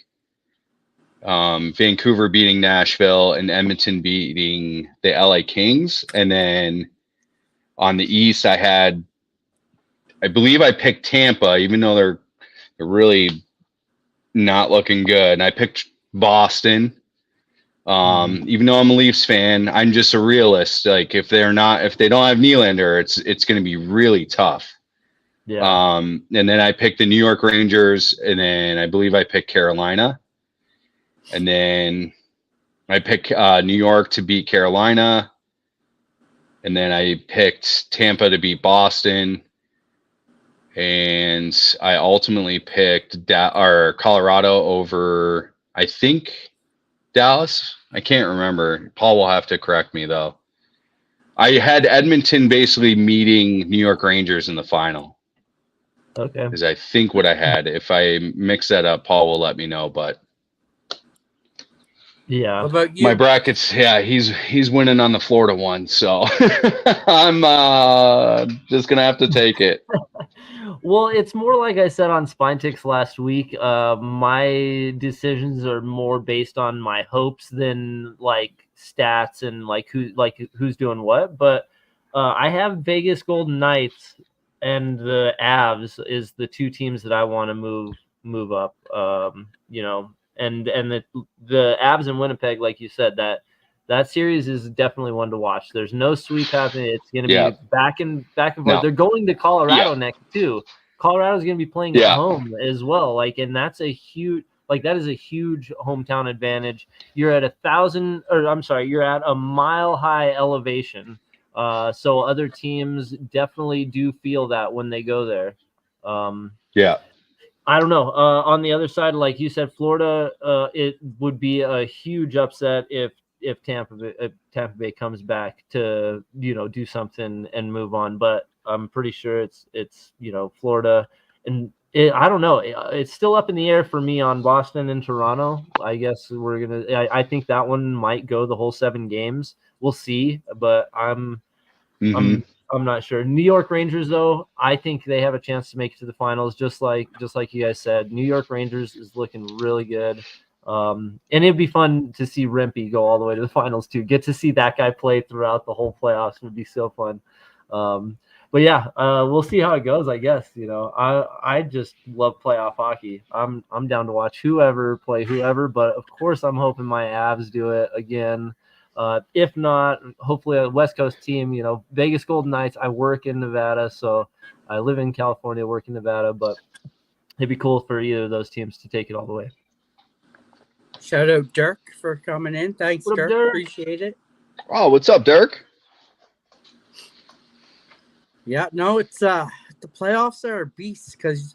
Vancouver beating Nashville, and Edmonton beating the LA Kings. And then on the East, I believe I picked Tampa, even though they're really not looking good. And I picked Boston. Even though I'm a Leafs fan, I'm just a realist. Like if they don't have Nylander, it's going to be really tough. Yeah. And then I picked the New York Rangers, and then I believe I picked Carolina. And then I picked New York to beat Carolina. And then I picked Tampa to beat Boston. And I ultimately picked Colorado over, I think, Dallas. I can't remember. Paul will have to correct me, though. I had Edmonton basically meeting New York Rangers in the final. Okay. Is I think what I had. If I mix that up, Paul will let me know. But yeah, What about you? my brackets, he's winning on the Florida one, so I'm just gonna have to take it. Well, it's more like I said on Spine Ticks last week. My decisions are more based on my hopes than like stats and like who's doing what. But I have Vegas Golden Knights and the Avs is the two teams that I want to move up. And the Avs in Winnipeg, like you said, that series is definitely one to watch. There's no sweep happening. It's going to be back and forth. No. They're going to Colorado next too. Colorado's going to be playing at home as well. And that's a huge, that is a huge hometown advantage. You're at you're at a mile high elevation. So other teams definitely do feel that when they go there. I don't know. On the other side, like you said, Florida, it would be a huge upset if Tampa Bay comes back to do something and move on. But I'm pretty sure it's Florida, and I don't know. It's still up in the air for me on Boston and Toronto. I guess I think that one might go the whole 7 games. We'll see, but I'm not sure. New York Rangers, though, I think they have a chance to make it to the finals, just like you guys said. New York Rangers is looking really good. And it'd be fun to see Rempe go all the way to the finals, too. Get to see that guy play throughout the whole playoffs would be so fun. But yeah, we'll see how it goes, I guess. I just love playoff hockey. I'm down to watch whoever play whoever, but of course I'm hoping my Avs do it again. If not, hopefully a West Coast team, Vegas Golden Knights. I work in Nevada, so I live in California, work in Nevada, but it'd be cool for either of those teams to take it all the way. Shout out Dirk for coming in. Thanks, What up, Dirk. Dirk? Appreciate it. Oh, what's up, Dirk? Yeah, no, it's the playoffs are a beast because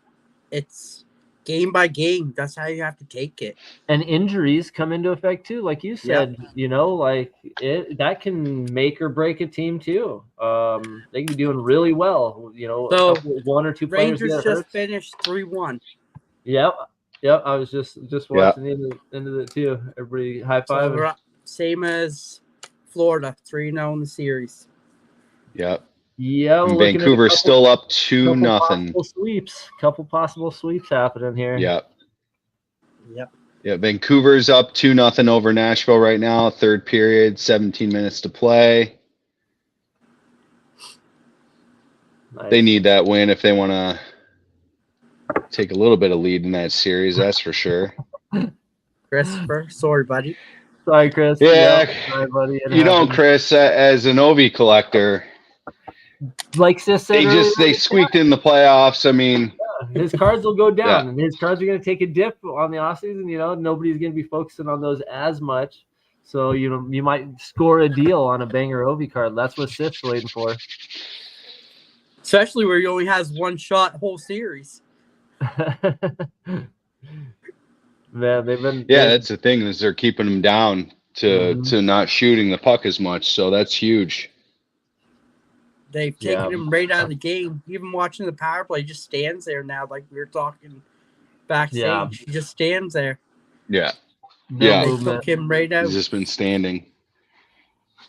it's game by game. That's how you have to take it. And injuries come into effect too, like you said. That can make or break a team too. They can be doing really well. So, one or two players Rangers get just hurt. finished 3-1. Yep. I was just watching the end of it too. Everybody high five. So same as Florida, 3-0 in the series. Yep. Yeah, Vancouver's still up 2-0. Couple possible sweeps happening here. Yep. Yep. Yeah, Vancouver's up 2-0 over Nashville right now. Third period, 17 minutes to play. Nice. They need that win if they want to take a little bit of lead in that series. That's for sure. Christopher, sorry, buddy. Sorry, Chris. Yeah, sorry, buddy. Chris, as an Ovi collector, like Sis said, they squeaked in the playoffs. I mean, his cards will go down, and his cards are going to take a dip on the offseason. Nobody's going to be focusing on those as much. So you might score a deal on a banger Ovi card. That's what Sif's waiting for. Especially where he only has one shot whole series. Man, they've been. Yeah, that's the thing is they're keeping him down to not shooting the puck as much. So that's huge. They've taken him right out of the game. Even watching the power play, he just stands there now, like we were talking backstage. Yeah. He just stands there. Yeah. They took him right out. He's just been standing.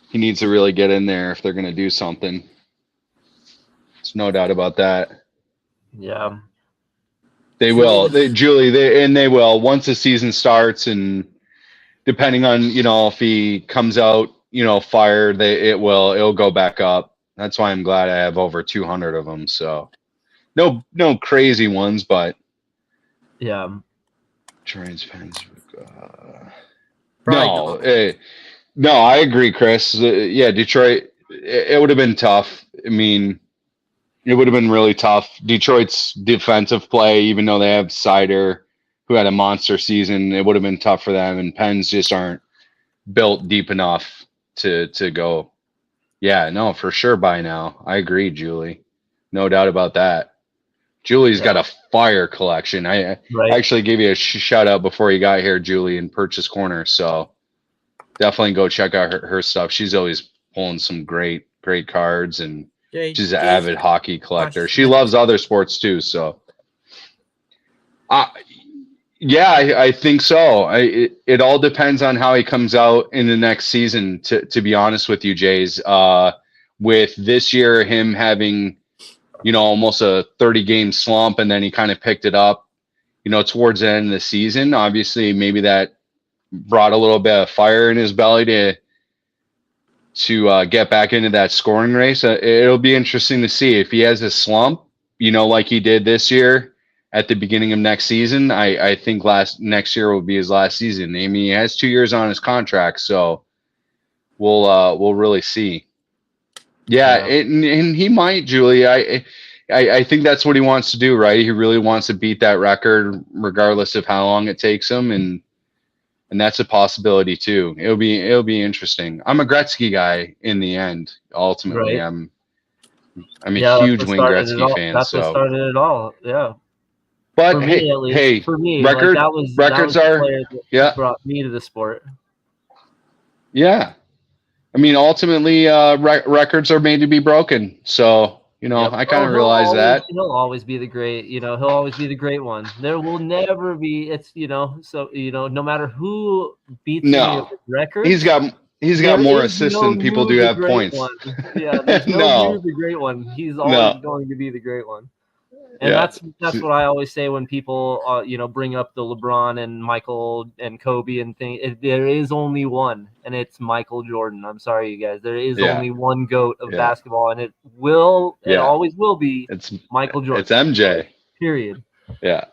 He needs to really get in there if they're going to do something. There's no doubt about that. Yeah. They will. They will. Once the season starts and depending on, if he comes out, fired, it'll go back up. That's why I'm glad I have over 200 of them. So no crazy ones, but yeah. No, I agree, Chris. Yeah, Detroit, it would have been tough. I mean, it would have been really tough. Detroit's defensive play, even though they have Sider, who had a monster season, it would have been tough for them. And Pens just aren't built deep enough to go. Yeah, no, for sure by now. I agree, Julie. No doubt about that. Julie's got a fire collection. I actually gave you a shout out before you got here, Julie, in Purchase Corner. So definitely go check out her stuff. She's always pulling some great cards, and she's an avid hockey collector. She loves other sports too. So, I think so. It all depends on how he comes out in the next season. To be honest with you, Jays, with this year him having, almost a 30-game slump, and then he kind of picked it up, towards the end of the season. Obviously, maybe that brought a little bit of fire in his belly to get back into that scoring race. It'll be interesting to see if he has a slump, like he did this year at the beginning of next season. I think next year will be his last season. I mean, he has 2 years on his contract, so we'll really see. Yeah. And he might, Julie. I think that's what he wants to do, right? He really wants to beat that record, regardless of how long it takes him, and that's a possibility too. It'll be interesting. I'm a Gretzky guy in the end. Ultimately, right. I'm a huge Wayne Gretzky fan. That's what started it all. Yeah. But for me, at least, hey, for me, records are brought me to the sport. Yeah. I mean, ultimately, records are made to be broken. So, I kind of realize that. He'll always be the great, he'll always be the great one. There will never be, no matter who beats him with record. He's got more assists than people do have points. Yeah, there's no the great one. He's always going to be the great one. And that's what I always say when people, bring up the LeBron and Michael and Kobe and things. There is only one, and it's Michael Jordan. I'm sorry, you guys. There is only one GOAT of basketball, and it always will be. It's Michael Jordan. It's MJ. Period. Yeah.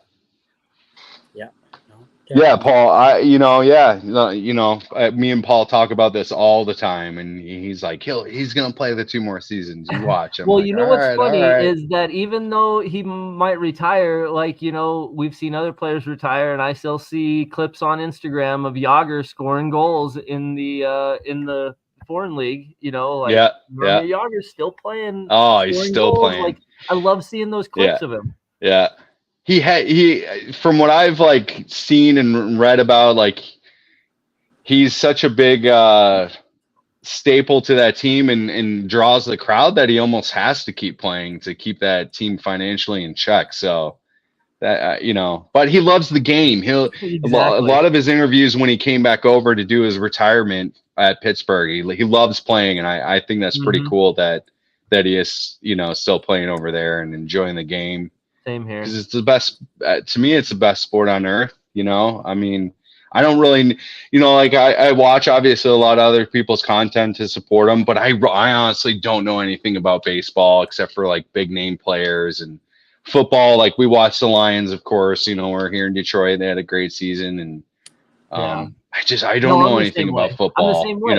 Yeah, Paul. Me and Paul talk about this all the time, and he's like, he's gonna play the 2 more seasons. You watch. Well, what's funny is that even though he might retire, we've seen other players retire, and I still see clips on Instagram of Jágr scoring goals in the foreign league. Jágr's still playing. Oh, he's still goals. playing. I love seeing those clips of him. Yeah. He from what I've seen and read about, he's such a big staple to that team and draws the crowd that he almost has to keep playing to keep that team financially in check. So that but he loves the game. A lot of his interviews when he came back over to do his retirement at Pittsburgh, he loves playing, and I think that's pretty cool that he is still playing over there and enjoying the game. Same here. Because it's the best, to me, it's the best sport on earth. I mean, I don't really, I watch obviously a lot of other people's content to support them, but I honestly don't know anything about baseball except for big name players and football. We watch the Lions, of course. We're here in Detroit. They had a great season, and I don't know anything about football. I'm the same way.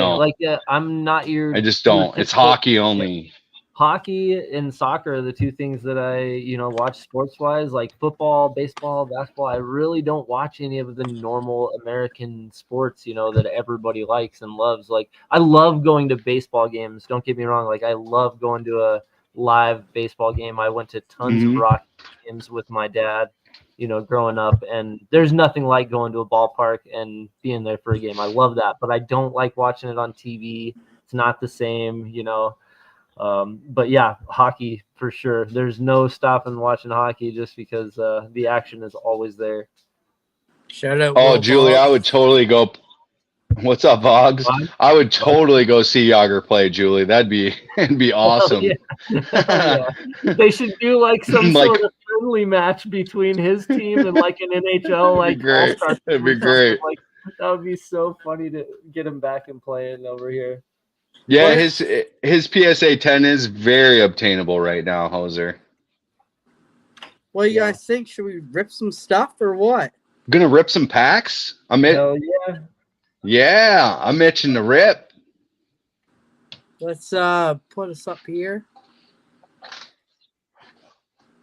I'm not your. I just don't. It's hockey only. Hockey and soccer are the 2 things that I, watch sports-wise, like football, baseball, basketball. I really don't watch any of the normal American sports, that everybody likes and loves. I love going to baseball games. Don't get me wrong. I love going to a live baseball game. I went to tons of Rocky games with my dad, growing up. And there's nothing like going to a ballpark and being there for a game. I love that. But I don't like watching it on TV. It's not the same, But yeah, hockey for sure. There's no stopping watching hockey just because the action is always there. Shout out. Oh, Julie, I would totally go. What's up, Boggs? I would totally go see Jágr play, Julie. It'd be awesome. Yeah. They should do some sort of friendly match between his team and an NHL It'd be great. That would be so funny to get him back and playing over here. Yeah, What? his PSA 10 is very obtainable right now, Hoser. What do you Yeah. guys think? Should we rip some stuff or what? Gonna rip some packs? Hell yeah. Yeah, I'm itching to rip. Let's put us up here.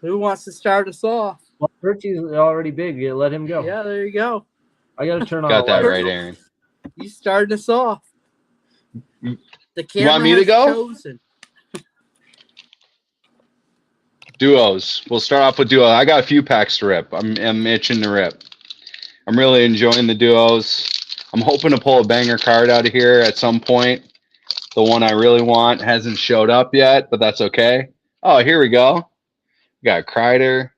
Who wants to start us off? Well, Richie's already big. You let him go. Yeah, there you go. I got to turn on Got a that light. right, Aaron. You started us off. The camera want me to has go? chosen. Duos. We'll start off with duo. I got a few packs to rip. I'm itching to rip. I'm really enjoying the duos. I'm hoping to pull a banger card out of here at some point. The one I really want hasn't showed up yet, but that's okay. Oh, here we go. We got Kreider.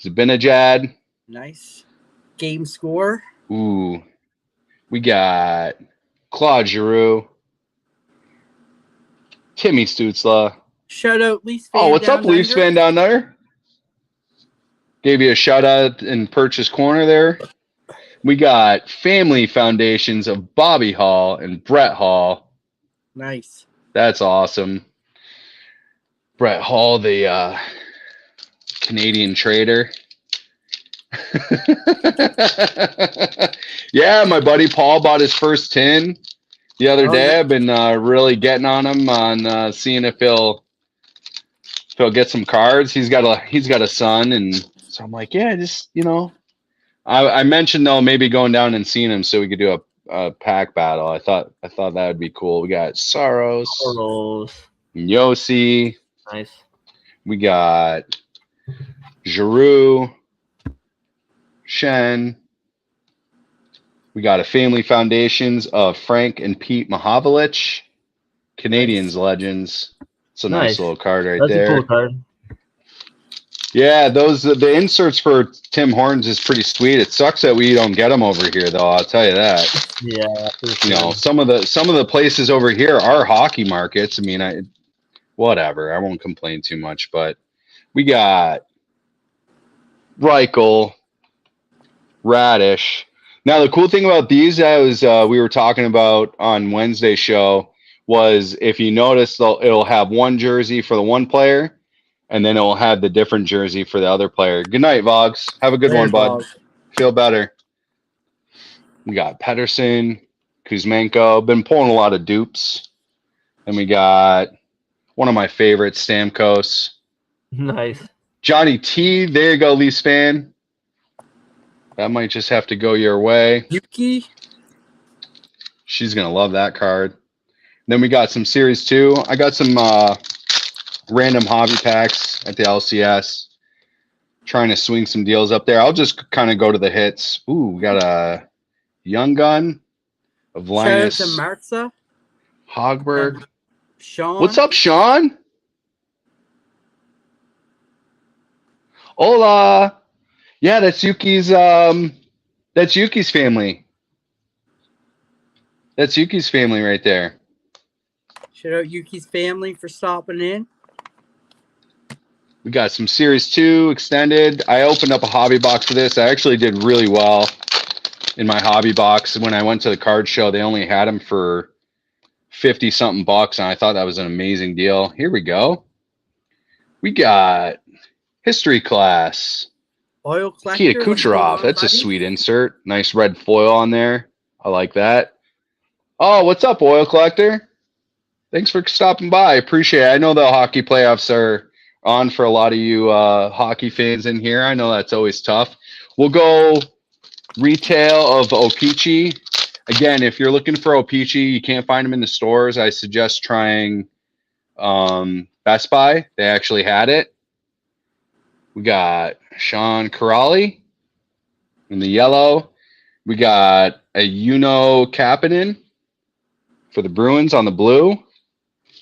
Zabinajad. Nice. Game score. Ooh. We got Claude Giroux. Timmy Stutzla. Shout out Leafs fan. Oh, what's up, down Leafs under. fan down there? Gave you a shout out in purchase corner there. We got family foundations of Bobby Hall and Brett Hall. Nice. That's awesome. Brett Hall, the Canadian trader. Yeah, my buddy Paul bought his first tin the other Oh, day. yeah. I've been really getting on him on seeing if he'll get some cards. He's got a son, and so I'm like, yeah, just I mentioned though maybe going down and seeing him so we could do a pack battle. I thought that would be cool. We got Saros, Yossi. Nice. We got Giroux, Shen. We got a family foundations of Frank and Pete Mahavlich, Canadians legends. It's a nice little card right That's there. a cool card. Yeah, the inserts for Tim Hortons is pretty sweet. It sucks that we don't get them over here, though. I'll tell you that. Yeah. Some of the places over here are hockey markets. I mean, whatever. I won't complain too much, but we got Reichel, Radish. Now, the cool thing about these, as we were talking about on Wednesday's show, was if you notice, it'll have one jersey for the one player, and then it'll have the different jersey for the other player. Good night, Vogs. Have a good one, bud. Feel better. We got Pedersen, Kuzmenko. Been pulling a lot of dupes. And we got one of my favorites, Stamkos. Nice. Johnny T. There you go, Leafs fan. That might just have to go your way. Yuki. She's going to love that card. Then we got some Series 2. I got some random hobby packs at the LCS. Trying to swing some deals up there. I'll just kind of go to the hits. Ooh, we got a Young Gun of Linus Shout out to Martha. Hogberg. Sean. What's up, Sean? Hola. Yeah, that's Yuki's family. That's Yuki's family right there. Shout out Yuki's family for stopping in. We got some Series 2 extended. I opened up a hobby box for this. I actually did really well in my hobby box. When I went to the card show, they only had them for 50-something bucks, and I thought that was an amazing deal. Here we go. We got History Class. Oil collector. Nikita Kucherov. That's a sweet insert. Nice red foil on there. I like that. Oh, what's up, Oil Collector? Thanks for stopping by. Appreciate it. I know the hockey playoffs are on for a lot of you hockey fans in here. I know that's always tough. We'll go retail of O-Pee-Chee. Again, if you're looking for O-Pee-Chee, you can't find them in the stores. I suggest trying Best Buy. They actually had it. We got Sean Corrali in the yellow. We got a Uno Kapanen for the Bruins on the blue.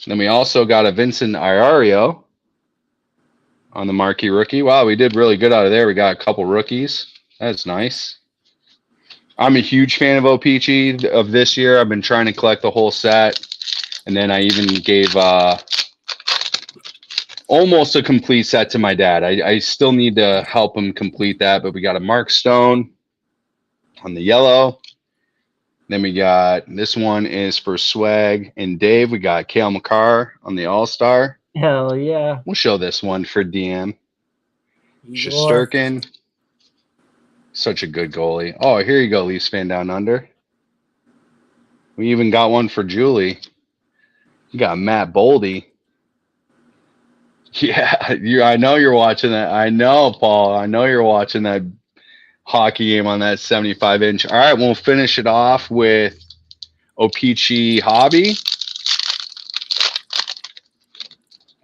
Then we also got a Vincent Iorio on the marquee rookie. Wow, we did really good out of there. We got a couple rookies. That's nice. I'm a huge fan of O-Pee-Chee of this year. I've been trying to collect the whole set. And then I even gave almost a complete set to my dad. I still need to help him complete that, but we got a Mark Stone, on the yellow. Then we got this one is for Swag and Dave. We got Kale McCarr on the All-Star. Hell yeah. We'll show this one for DM. Igor. Shesterkin. Such a good goalie. Oh, here you go, Leafs fan down under. We even got one for Julie. You got Matt Boldy. Yeah, I know you're watching that. I know, Paul. I know you're watching that hockey game on that 75-inch. All right, we'll finish it off with O-Pee-Chee Hobby.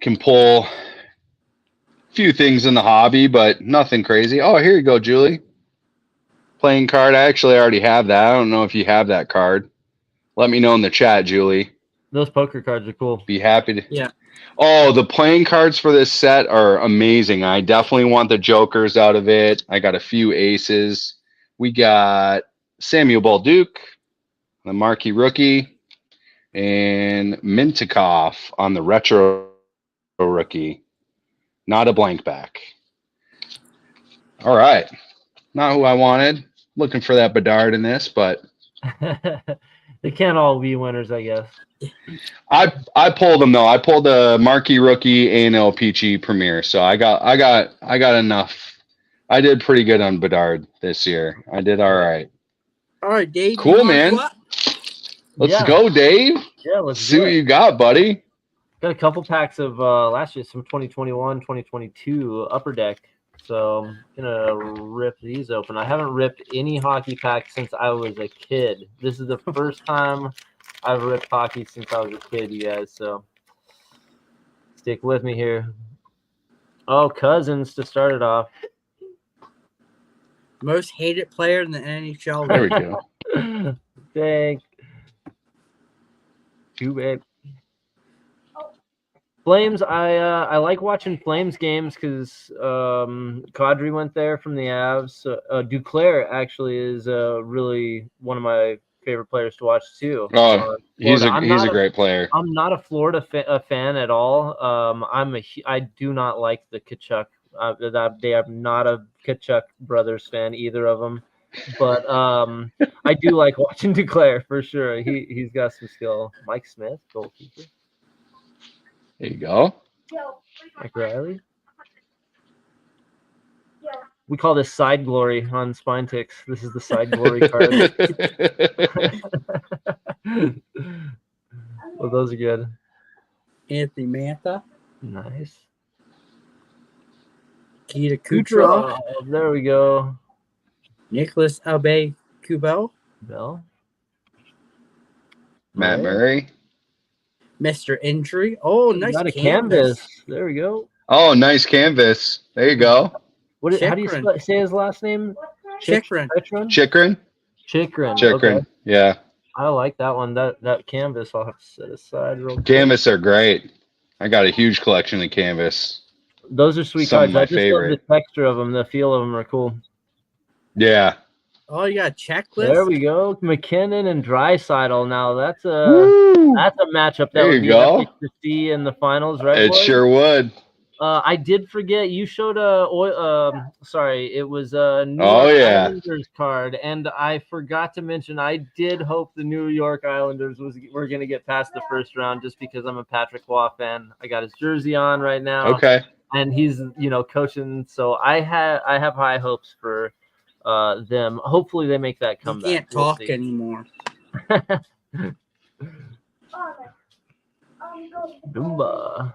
Can pull a few things in the hobby, but nothing crazy. Oh, here you go, Julie. Playing card. I actually already have that. I don't know if you have that card. Let me know in the chat, Julie. Those poker cards are cool. Be happy to. Yeah. Oh, the playing cards for this set are amazing. I definitely want the jokers out of it. I got a few aces. We got Samuel Bolduc, the marquee rookie, and Mintikov on the retro rookie. Not a blank back. All right. Not who I wanted. Looking for that Bedard in this, but They can't all be winners, I guess. I pulled them though. I pulled the marquee rookie and O-Pee-Chee Premier, so I got enough. I did pretty good on Bedard this year. I did all right. All right, Dave. Cool, man. Let's go, Dave. Yeah, let's see do what it. you got, buddy. Got a couple packs of last year, some 2021, 2022 Upper Deck. So I'm gonna rip these open. I haven't ripped any hockey pack since I was a kid. This is the first time I've ripped hockey since I was a kid, you guys. So stick with me here. Oh, Cousins to start it off. Most hated player in the NHL. There we go. Thank you, babe. Flames, I like watching Flames games because Kadri went there from the Avs. Duclair actually is really one of my favorite players to watch too. Oh, he's a great player. I'm not a Florida fan at all. I do not like the Tkachuk. They are not a Tkachuk brothers fan, either of them. But I do like watching Duclair for sure. He's got some skill. Mike Smith, goalkeeper. There you go. Mike Riley. We call this side glory on Spine Ticks. This is the side glory card. Well, those are good. Anthony Mantha. Nice. Nikita Kucherov. There we go. Nicholas Aube-Kubel. Bell. Matt Murray. Mr. Injury. Oh, nice. Got a canvas. There we go. Oh, nice canvas. There you go. How do you say his last name? Chikrin. Chikrin. Okay. Yeah. I like that one. That canvas I'll have to set aside real quick. Canvas are great. I got a huge collection of canvas. Those are sweet Some cards. of my I just favorite. love the texture of them. The feel of them are cool. Yeah. Oh, you got a checklist. There we go. McKinnon and Draisaitl. Now that's a matchup that would be epic to see in the finals, right? It boys? sure would. I did forget you showed it was a New Oh, York yeah. Islanders card, and I forgot to mention I did hope the New York Islanders were going to get past the first round just because I'm a Patrick Waugh fan. I got his jersey on right now. Okay. And he's coaching, so I have high hopes for them. Hopefully they make that comeback. You can't talk anymore. Dumba.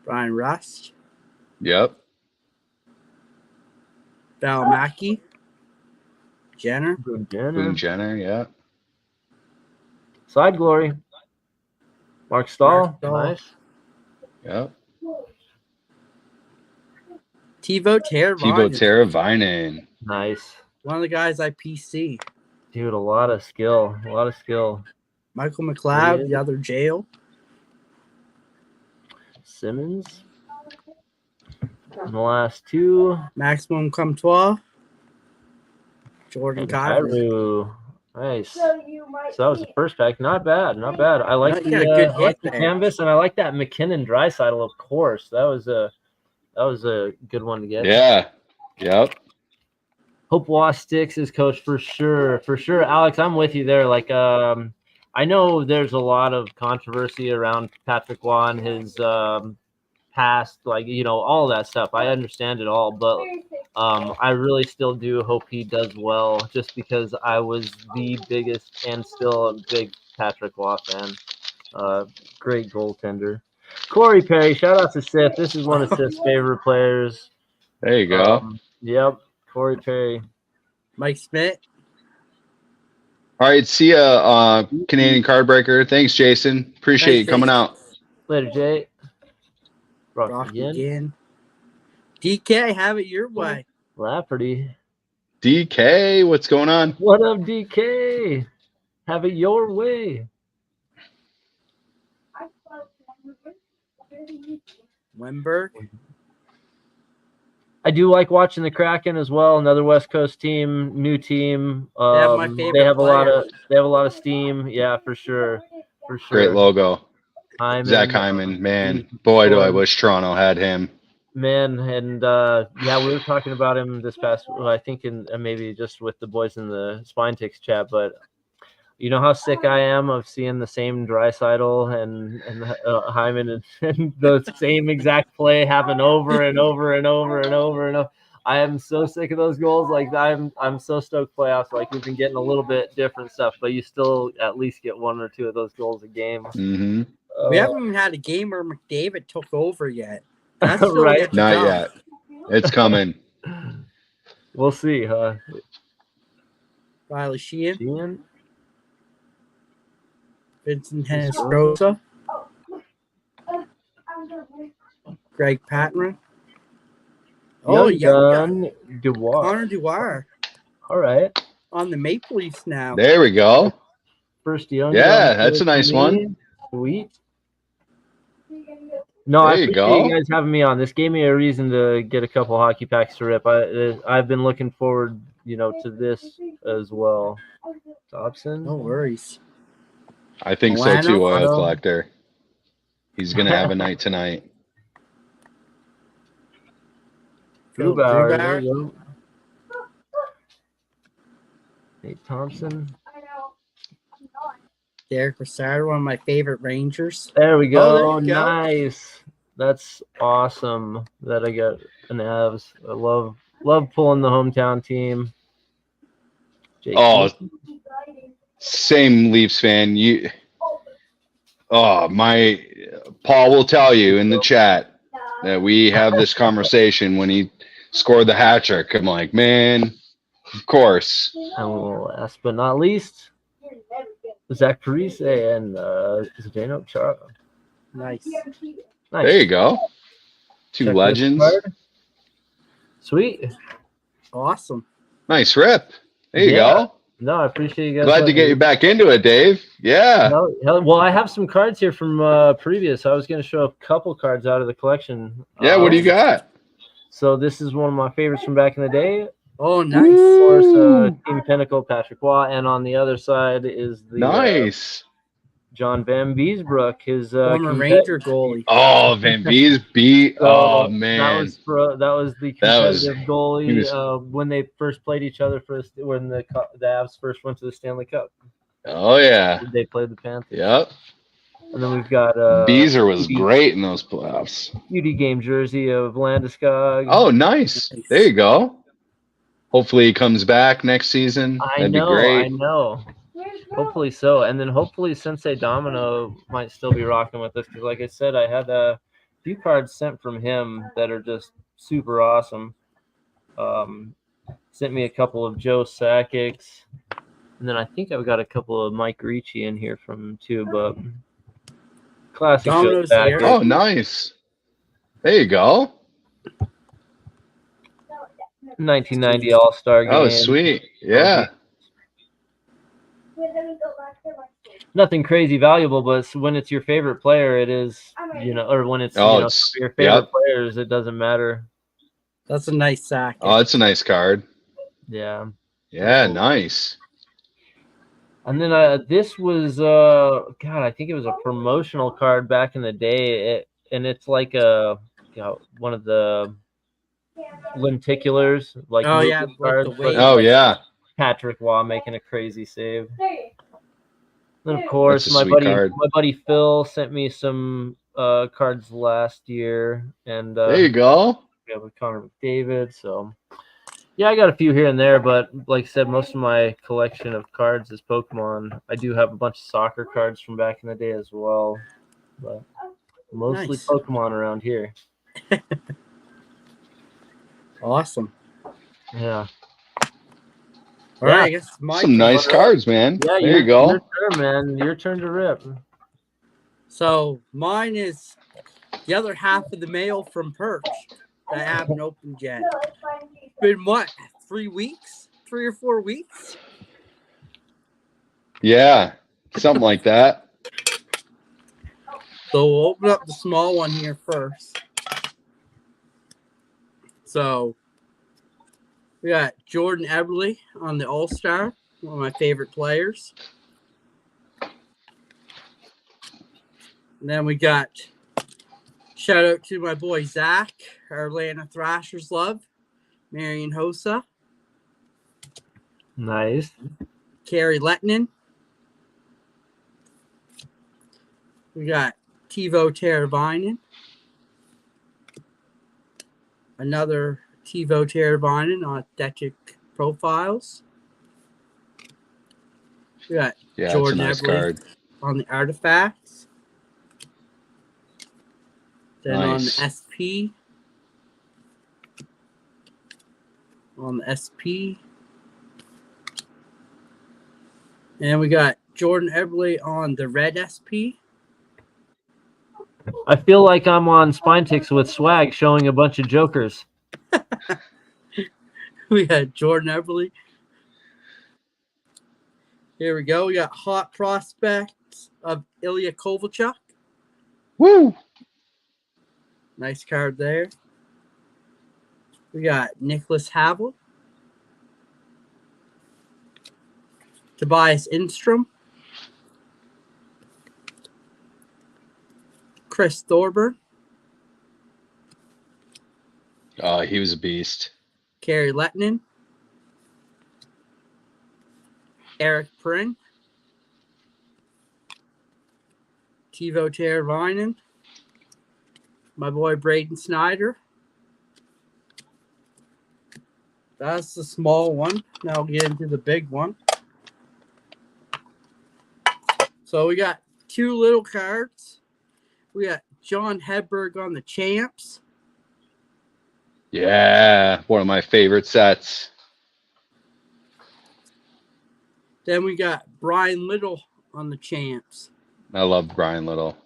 Brian Rust. Yep. Valimaki. Jenner. Boone Jenner, yeah. Side glory. Mark Stahl. Nice. Yep. Teuvo Teravainen. Nice. One of the guys I PC. Dude, a lot of skill. Michael McLeod, the other jail. Simmons. And the last two. Maximum Comtois. Jordan Kyrou. Nice. So that was the first pack. Not bad. I like the canvas, and I like that McKinnon Draisaitl, of course. That was a good one to get. Yeah. Yep. Hope Waugh sticks as coach for sure. For sure. Alex, I'm with you there. Like, I know there's a lot of controversy around Patrick Waugh and his past, like, all that stuff. I understand it all, but I really still do hope he does well, just because I was the biggest and still a big Patrick Waugh fan. Great goaltender. Corey Perry, shout out to Sith. This is one of Sith's favorite players. There you go. Yep, Corey Perry. Mike Smith. All right, see ya, Canadian Card Breaker. Thanks, Jason. Appreciate you coming out. Later, Jay. Rock again. DK, have it your way. Lafferty. DK, what's going on? What up, DK? Have it your way. Wemberg. I do like watching the Kraken as well. Another West Coast team, new team. They have a lot of steam. Yeah, for sure. For sure. Great logo. Hyman, Zach Hyman, man. Boy, do I wish Toronto had him. Man, and we were talking about him this past, I think in maybe just with the boys in the Spine Ticks chat, but you know how sick I am of seeing the same Draisaitl and Hyman and the same exact play happen over and over and over and over and over. I am so sick of those goals. Like, I'm so stoked playoffs. Like, we've been getting a little bit different stuff, but you still at least get one or two of those goals a game. Mm-hmm. We haven't even had a game where McDavid took over yet. That's still right? Not yet. It's coming. We'll see, huh? Riley Sheehan. Sheehan? Vincent Hennestrosa. Greg Patron. Oh, Young Dubois. Connor Dwyer. All right. On the Maple Leafs now. There we go. First young. Yeah, that's a nice one. Sweet. No, I appreciate you guys having me on. This gave me a reason to get a couple hockey packs to rip. I've been looking forward, to this as well. Dobson? No worries. I think so too, Oil Collector. He's going to have a night tonight. Grubauer. There you go. Nate Thompson. Derek Brassard, one of my favorite Rangers. There we go. Oh, there you go. Nice. That's awesome that I got an Avs. I love pulling the hometown team. Jake same Leafs fan. Paul will tell you in the chat that we have this conversation when he scored the hat trick. I'm like, man, of course. And last but not least, Zach Parise and Zdeno Chara. Nice. There you go. Two legends. Sweet. Awesome. Nice rip. There you go. No, I appreciate you guys. Glad to get you back into it, Dave. Yeah. Well, I have some cards here from previous. I was going to show a couple cards out of the collection. Yeah, what do you got? So this is one of my favorites from back in the day. Oh, nice. Of course, Team Pinnacle, Patrick Waugh, and on the other side is the John Van Beesbrook, his former Ranger goalie. Oh, Van Beesbrook. Oh man, that was the competitive goalie when they first played each other when the Avs first went to the Stanley Cup. Oh yeah, they played the Panthers. Yep. And then we've got Beezer was great in those playoffs. UD game jersey of Landeskog. Oh, nice. There you go. Hopefully he comes back next season. That'd be great. I know. Hopefully so. And then hopefully Sensei Domino might still be rocking with us because, like I said, I had a few cards sent from him that are just super awesome. Sent me a couple of Joe Sakic's. And then I think I've got a couple of Mike Ricci in here from him too, but classic Joe Sakic. Oh, nice. There you go. 1990 All-Star game. Oh, sweet. Yeah. Nothing crazy valuable, but when it's your favorite player, it is, or when it's, your favorite players, it doesn't matter. That's a nice sack. Oh, it's a nice card. Yeah. Yeah, nice. And then this was, I think it was a promotional card back in the day. And it's like one of the lenticulars, like Oh, yeah, movement like the cards. wave. Oh yeah, Patrick Waugh making a crazy save. Then of that's course a my sweet card. buddy Phil sent me some cards last year, and There you go. we have a Connor McDavid. So yeah, I got a few here and there, but like I said, most of my collection of cards is Pokemon. I do have a bunch of soccer cards from back in the day as well, but mostly Nice. Pokemon around here. Awesome. Yeah. All right, I guess it's my Some turn. nice cards, man. Yeah, There you go. Your turn, man. Your turn to rip. So mine is the other half of the mail from Perch that I haven't opened yet. Been what? 3 weeks? 3 or 4 weeks? Yeah, something like that. So we'll open up the small one here first. So we got Jordan Eberle on the All-Star, one of my favorite players. And then we got shout out to my boy Zach, our Atlanta Thrashers love, Marion Hossa, Nice. Carrie Lettinen. We got Teuvo Teravainen. Another Teuvo Teravainen on Athletic Profiles. We got Yeah, Jordan it's a nice Eberle card. on the Artifacts. Then Nice. on the SP. On the SP. And we got Jordan Eberle on the Red SP. I feel like I'm on Spine Ticks with Swag showing a bunch of jokers. We had Jordan Eberle. Here we go. We got Hot Prospects of Ilya Kovalchuk. Woo! Nice card there. We got Nicholas Havel. Tobias Instrom. Chris Thorburn. Oh, he was a beast. Carrie Lettinen. Eric Prin. Teuvo Teravainen. My boy Braden Snyder. That's the small one. Now we'll get into the big one. So we got 2 little cards. We got John Hedberg on the Champs. Yeah, one of my favorite sets. Then we got Brian Little on the Champs. I love Brian Little.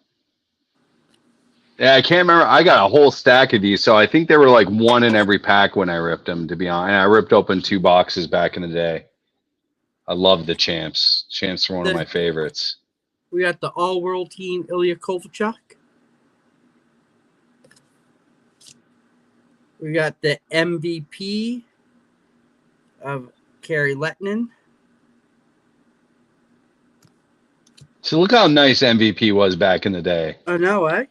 Yeah, I can't remember. I got a whole stack of these, so I think they were like one in every pack when I ripped them, to be honest. And I ripped open 2 boxes back in the day. I love the Champs. Champs are one of my favorites. We got the All-World Team Ilya Kovalchuk. We got the MVP of Carrie Lettinen. So look how nice MVP was back in the day. I know, eh?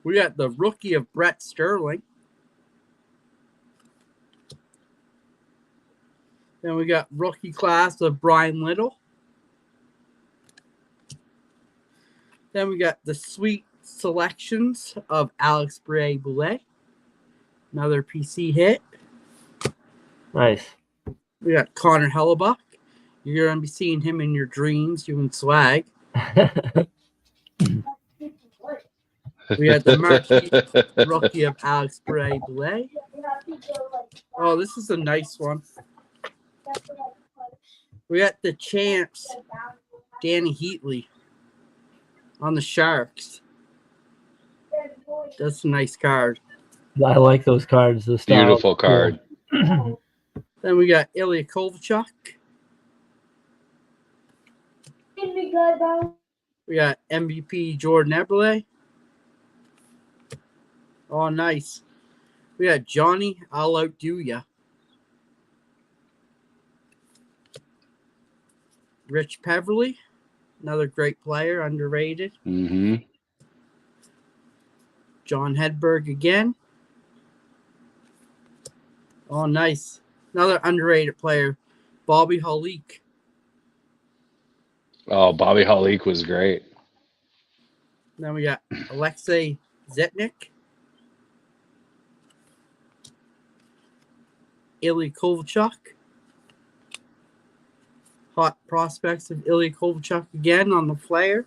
We got the rookie of Brett Sterling. Then we got rookie class of Brian Little. Then we got the sweet selections of Alex Bray-Boulet. Another PC hit. Nice. We got Connor Hellebuck. You're going to be seeing him in your dreams doing swag. We had the marquee rookie of Alex Bray-Boulet. Oh, this is a nice one. We got the Champs, Danny Heatley on the Sharks. That's a nice card. I like those cards. The style. Beautiful card. Cool. Then we got Ilya Kovalchuk. We got MVP Jordan Eberle. Oh, nice. We got Johnny, I'll outdo ya. Rich Peverly, another great player, underrated. Mm-hmm. John Hedberg again. Oh, nice. Another underrated player, Bobby Halik. Oh, Bobby Halik was great. Then we got Alexei Zetnik, Ilya Kovalchuk. Hot prospects of Ilya Kovalchuk again on the flare.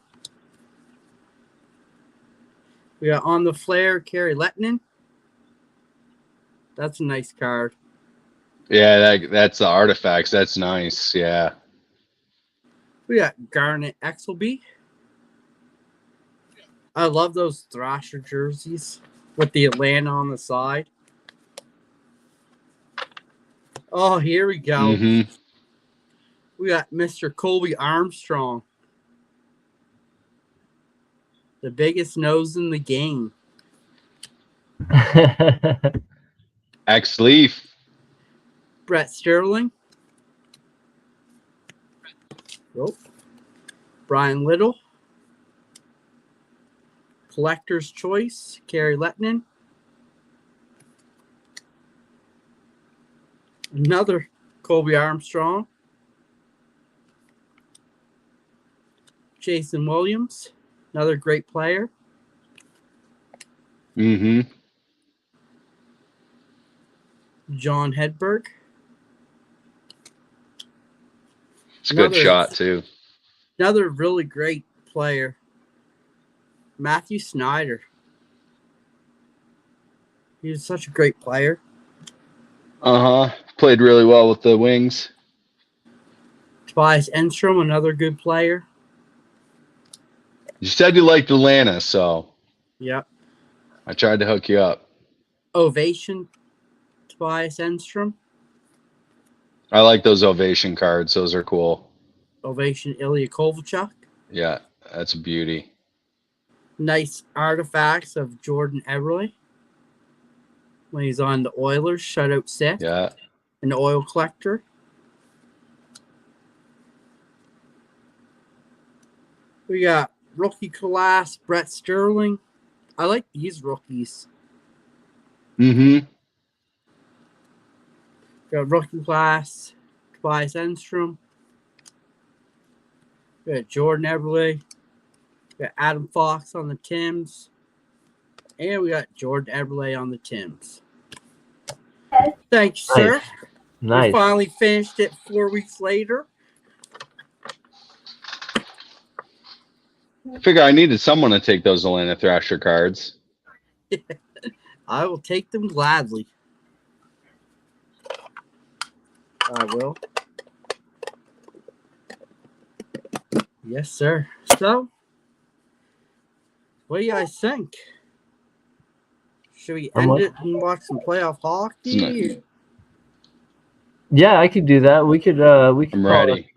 We got on the flare, Kari Lettinen. That's a nice card. Yeah, that's the artifacts. That's nice. Yeah. We got Garnet Exelby. I love those Thrasher jerseys with the Atlanta on the side. Oh, here we go. Mm-hmm. We got Mr. Colby Armstrong. The biggest nose in the game. X-Leaf. Brett Sterling. Oh. Brian Little. Collector's Choice, Kari Lettinen. Another Colby Armstrong. Jason Williams, another great player. Mm-hmm. John Hedberg. It's a good shot, too. Another really great player. Matthew Snyder. He's such a great player. Uh-huh. Played really well with the Wings. Tobias Enstrom, another good player. You said you liked Atlanta, so Yep. I tried to hook you up. Ovation, Tobias Enstrom. I like those Ovation cards. Those are cool. Ovation, Ilya Kovalchuk. Yeah, that's a beauty. Nice artifacts of Jordan Eberle when he's on the Oilers. Shutout Seth. Yeah. An oil collector. We got rookie class, Brett Sterling. I like these rookies. Mm-hmm. We got rookie class, Tobias Enstrom. We got Jordan Eberle. We got Adam Fox on the Tims. And we got Jordan Eberle on the Tims. Thank you, sir. Nice. We finally finished it 4 weeks later. I figure I needed someone to take those Atlanta Thrasher cards. I will take them gladly. I will. Yes, sir. So, what do you guys think? Should we end it and watch some playoff hockey? Yeah, I could do that. We could I'm ready.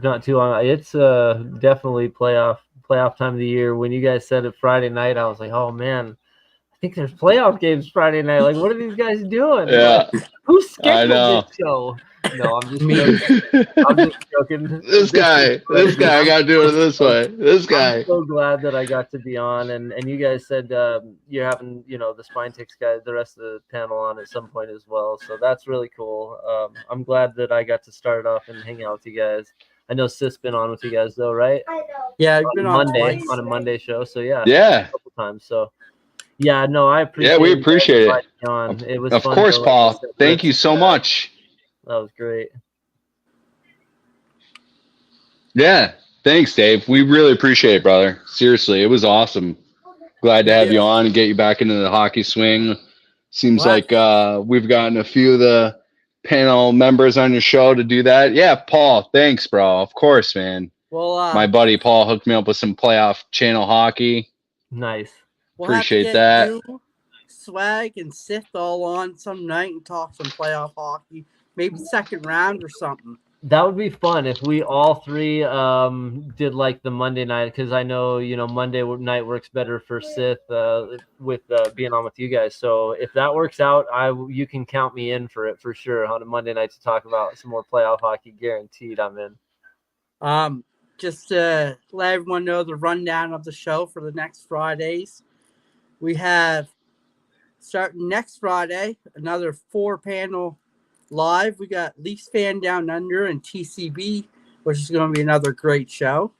Not too long. It's definitely playoff time of the year. When you guys said it Friday night, I was like, oh man, I think there's playoff games Friday night. Like, what are these guys doing? Yeah. Like, who scheduled this show? No, I'm just joking. I'm just joking. This guy, I got to do it this way. This guy. I'm so glad that I got to be on, and you guys said you're having the Spine Ticks guys, the rest of the panel on at some point as well. So that's really cool. I'm glad that I got to start off and hang out with you guys. I know Sis been on with you guys though, right? I know. Yeah, you've been on a Monday show. So yeah, Yeah. a couple times. So yeah, no, I appreciate. Yeah, we appreciate it. On. It was of fun course, Paul. Thank you so much. That was great. Yeah, thanks, Dave. We really appreciate it, brother. Seriously, it was awesome. Glad to have you on and get you back into the hockey swing. Seems like we've gotten a few of the panel members on your show to do that. Yeah, Paul, thanks, bro. Of course, man. Well, my buddy Paul hooked me up with some playoff channel hockey. Nice. Appreciate that. You, Swag, and Sith all on some night and talk some playoff hockey. Maybe second round or something. That would be fun if we all three did like the Monday night, because I know Monday night works better for Sith with being on with you guys. So if that works out, you can count me in for it for sure on a Monday night to talk about some more playoff hockey. Guaranteed, I'm in. Just to let everyone know the rundown of the show for the next Fridays. We have starting next Friday another 4-panel live, we got Leafs Fan Down Under and TCB, which is going to be another great show.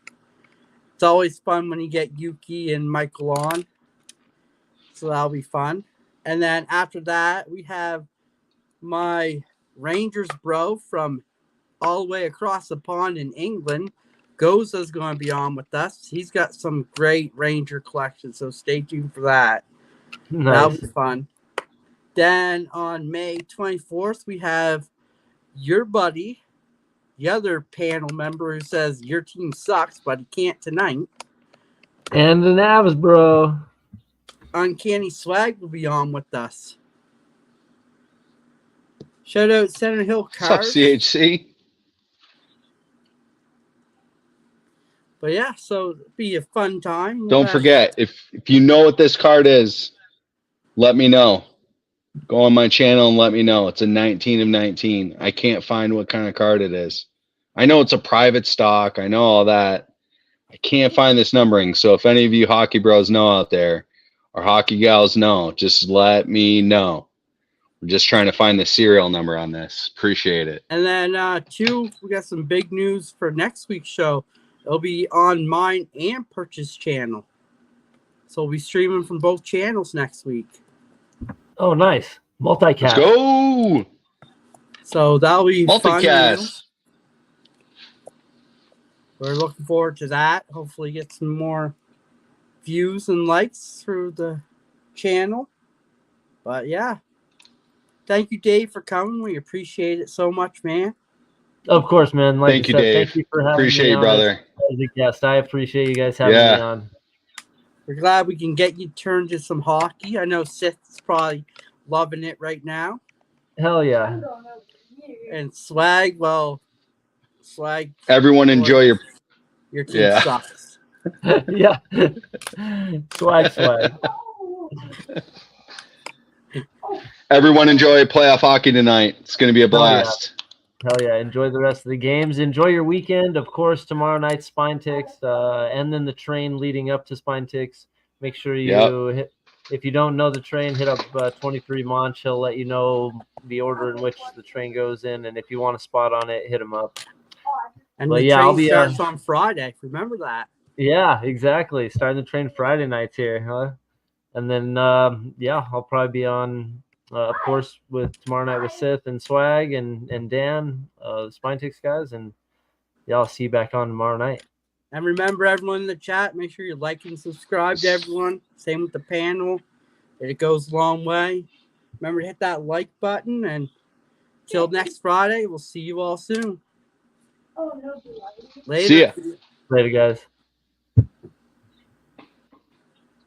It's always fun when you get Yuki and Michael on. So that'll be fun. And then after that, we have my Rangers bro from all the way across the pond in England. Goza's going to be on with us. He's got some great Ranger collections, so stay tuned for that. Nice. That'll be fun. Then on May 24th, we have your buddy, the other panel member who says your team sucks, but he can't tonight. And the Navs, bro. Uncanny Swag will be on with us. Shout out Center Hill What's up, Cars. CHC? But yeah, so it'll be a fun time. Don't forget, if you know what this card is, let me know. Go on my channel and let me know. It's a 19 of 19. I can't find what kind of card it is. I know it's a private stock. I know all that. I can't find this numbering. So if any of you hockey bros know out there or hockey gals know, just let me know. We're just trying to find the serial number on this. Appreciate it. And then, two, we got some big news for next week's show. It'll be on mine and Purchase channel. So we'll be streaming from both channels next week. Oh, nice. Multicast. Let's go. So that'll be fun. Multicast. We're looking forward to that. Hopefully get some more views and likes through the channel. But yeah. Thank you, Dave, for coming. We appreciate it so much, man. Of course, man. Like Thank you, said, Dave. Thank you for having Appreciate me you, on brother. as a guest. I appreciate you guys having me on. We're glad we can get you turned to some hockey. I know Sith's probably loving it right now. Hell yeah. And Swag, well, Swag. Everyone enjoy your team sucks. Yeah. Swag. Everyone enjoy playoff hockey tonight. It's going to be a blast. Hell yeah. Enjoy the rest of the games. Enjoy your weekend. Of course, tomorrow night, Spine Ticks, and then the train leading up to Spine Ticks. Make sure you hit, if you don't know the train, hit up 23 Monch. He'll let you know the order in which the train goes in. And if you want a spot on it, hit him up. And the train starts on Friday. Remember that. Yeah, exactly. Starting the train Friday nights here, huh? And then, I'll probably be on, of course, with tomorrow night with Sith and Swag and Dan, the Spine Ticks guys. And, I'll see you back on tomorrow night. And remember, everyone in the chat, make sure you like and subscribe to everyone. Same with the panel. It goes a long way. Remember to hit that like button. And till next Friday, we'll see you all soon. Later. See ya. Later, guys.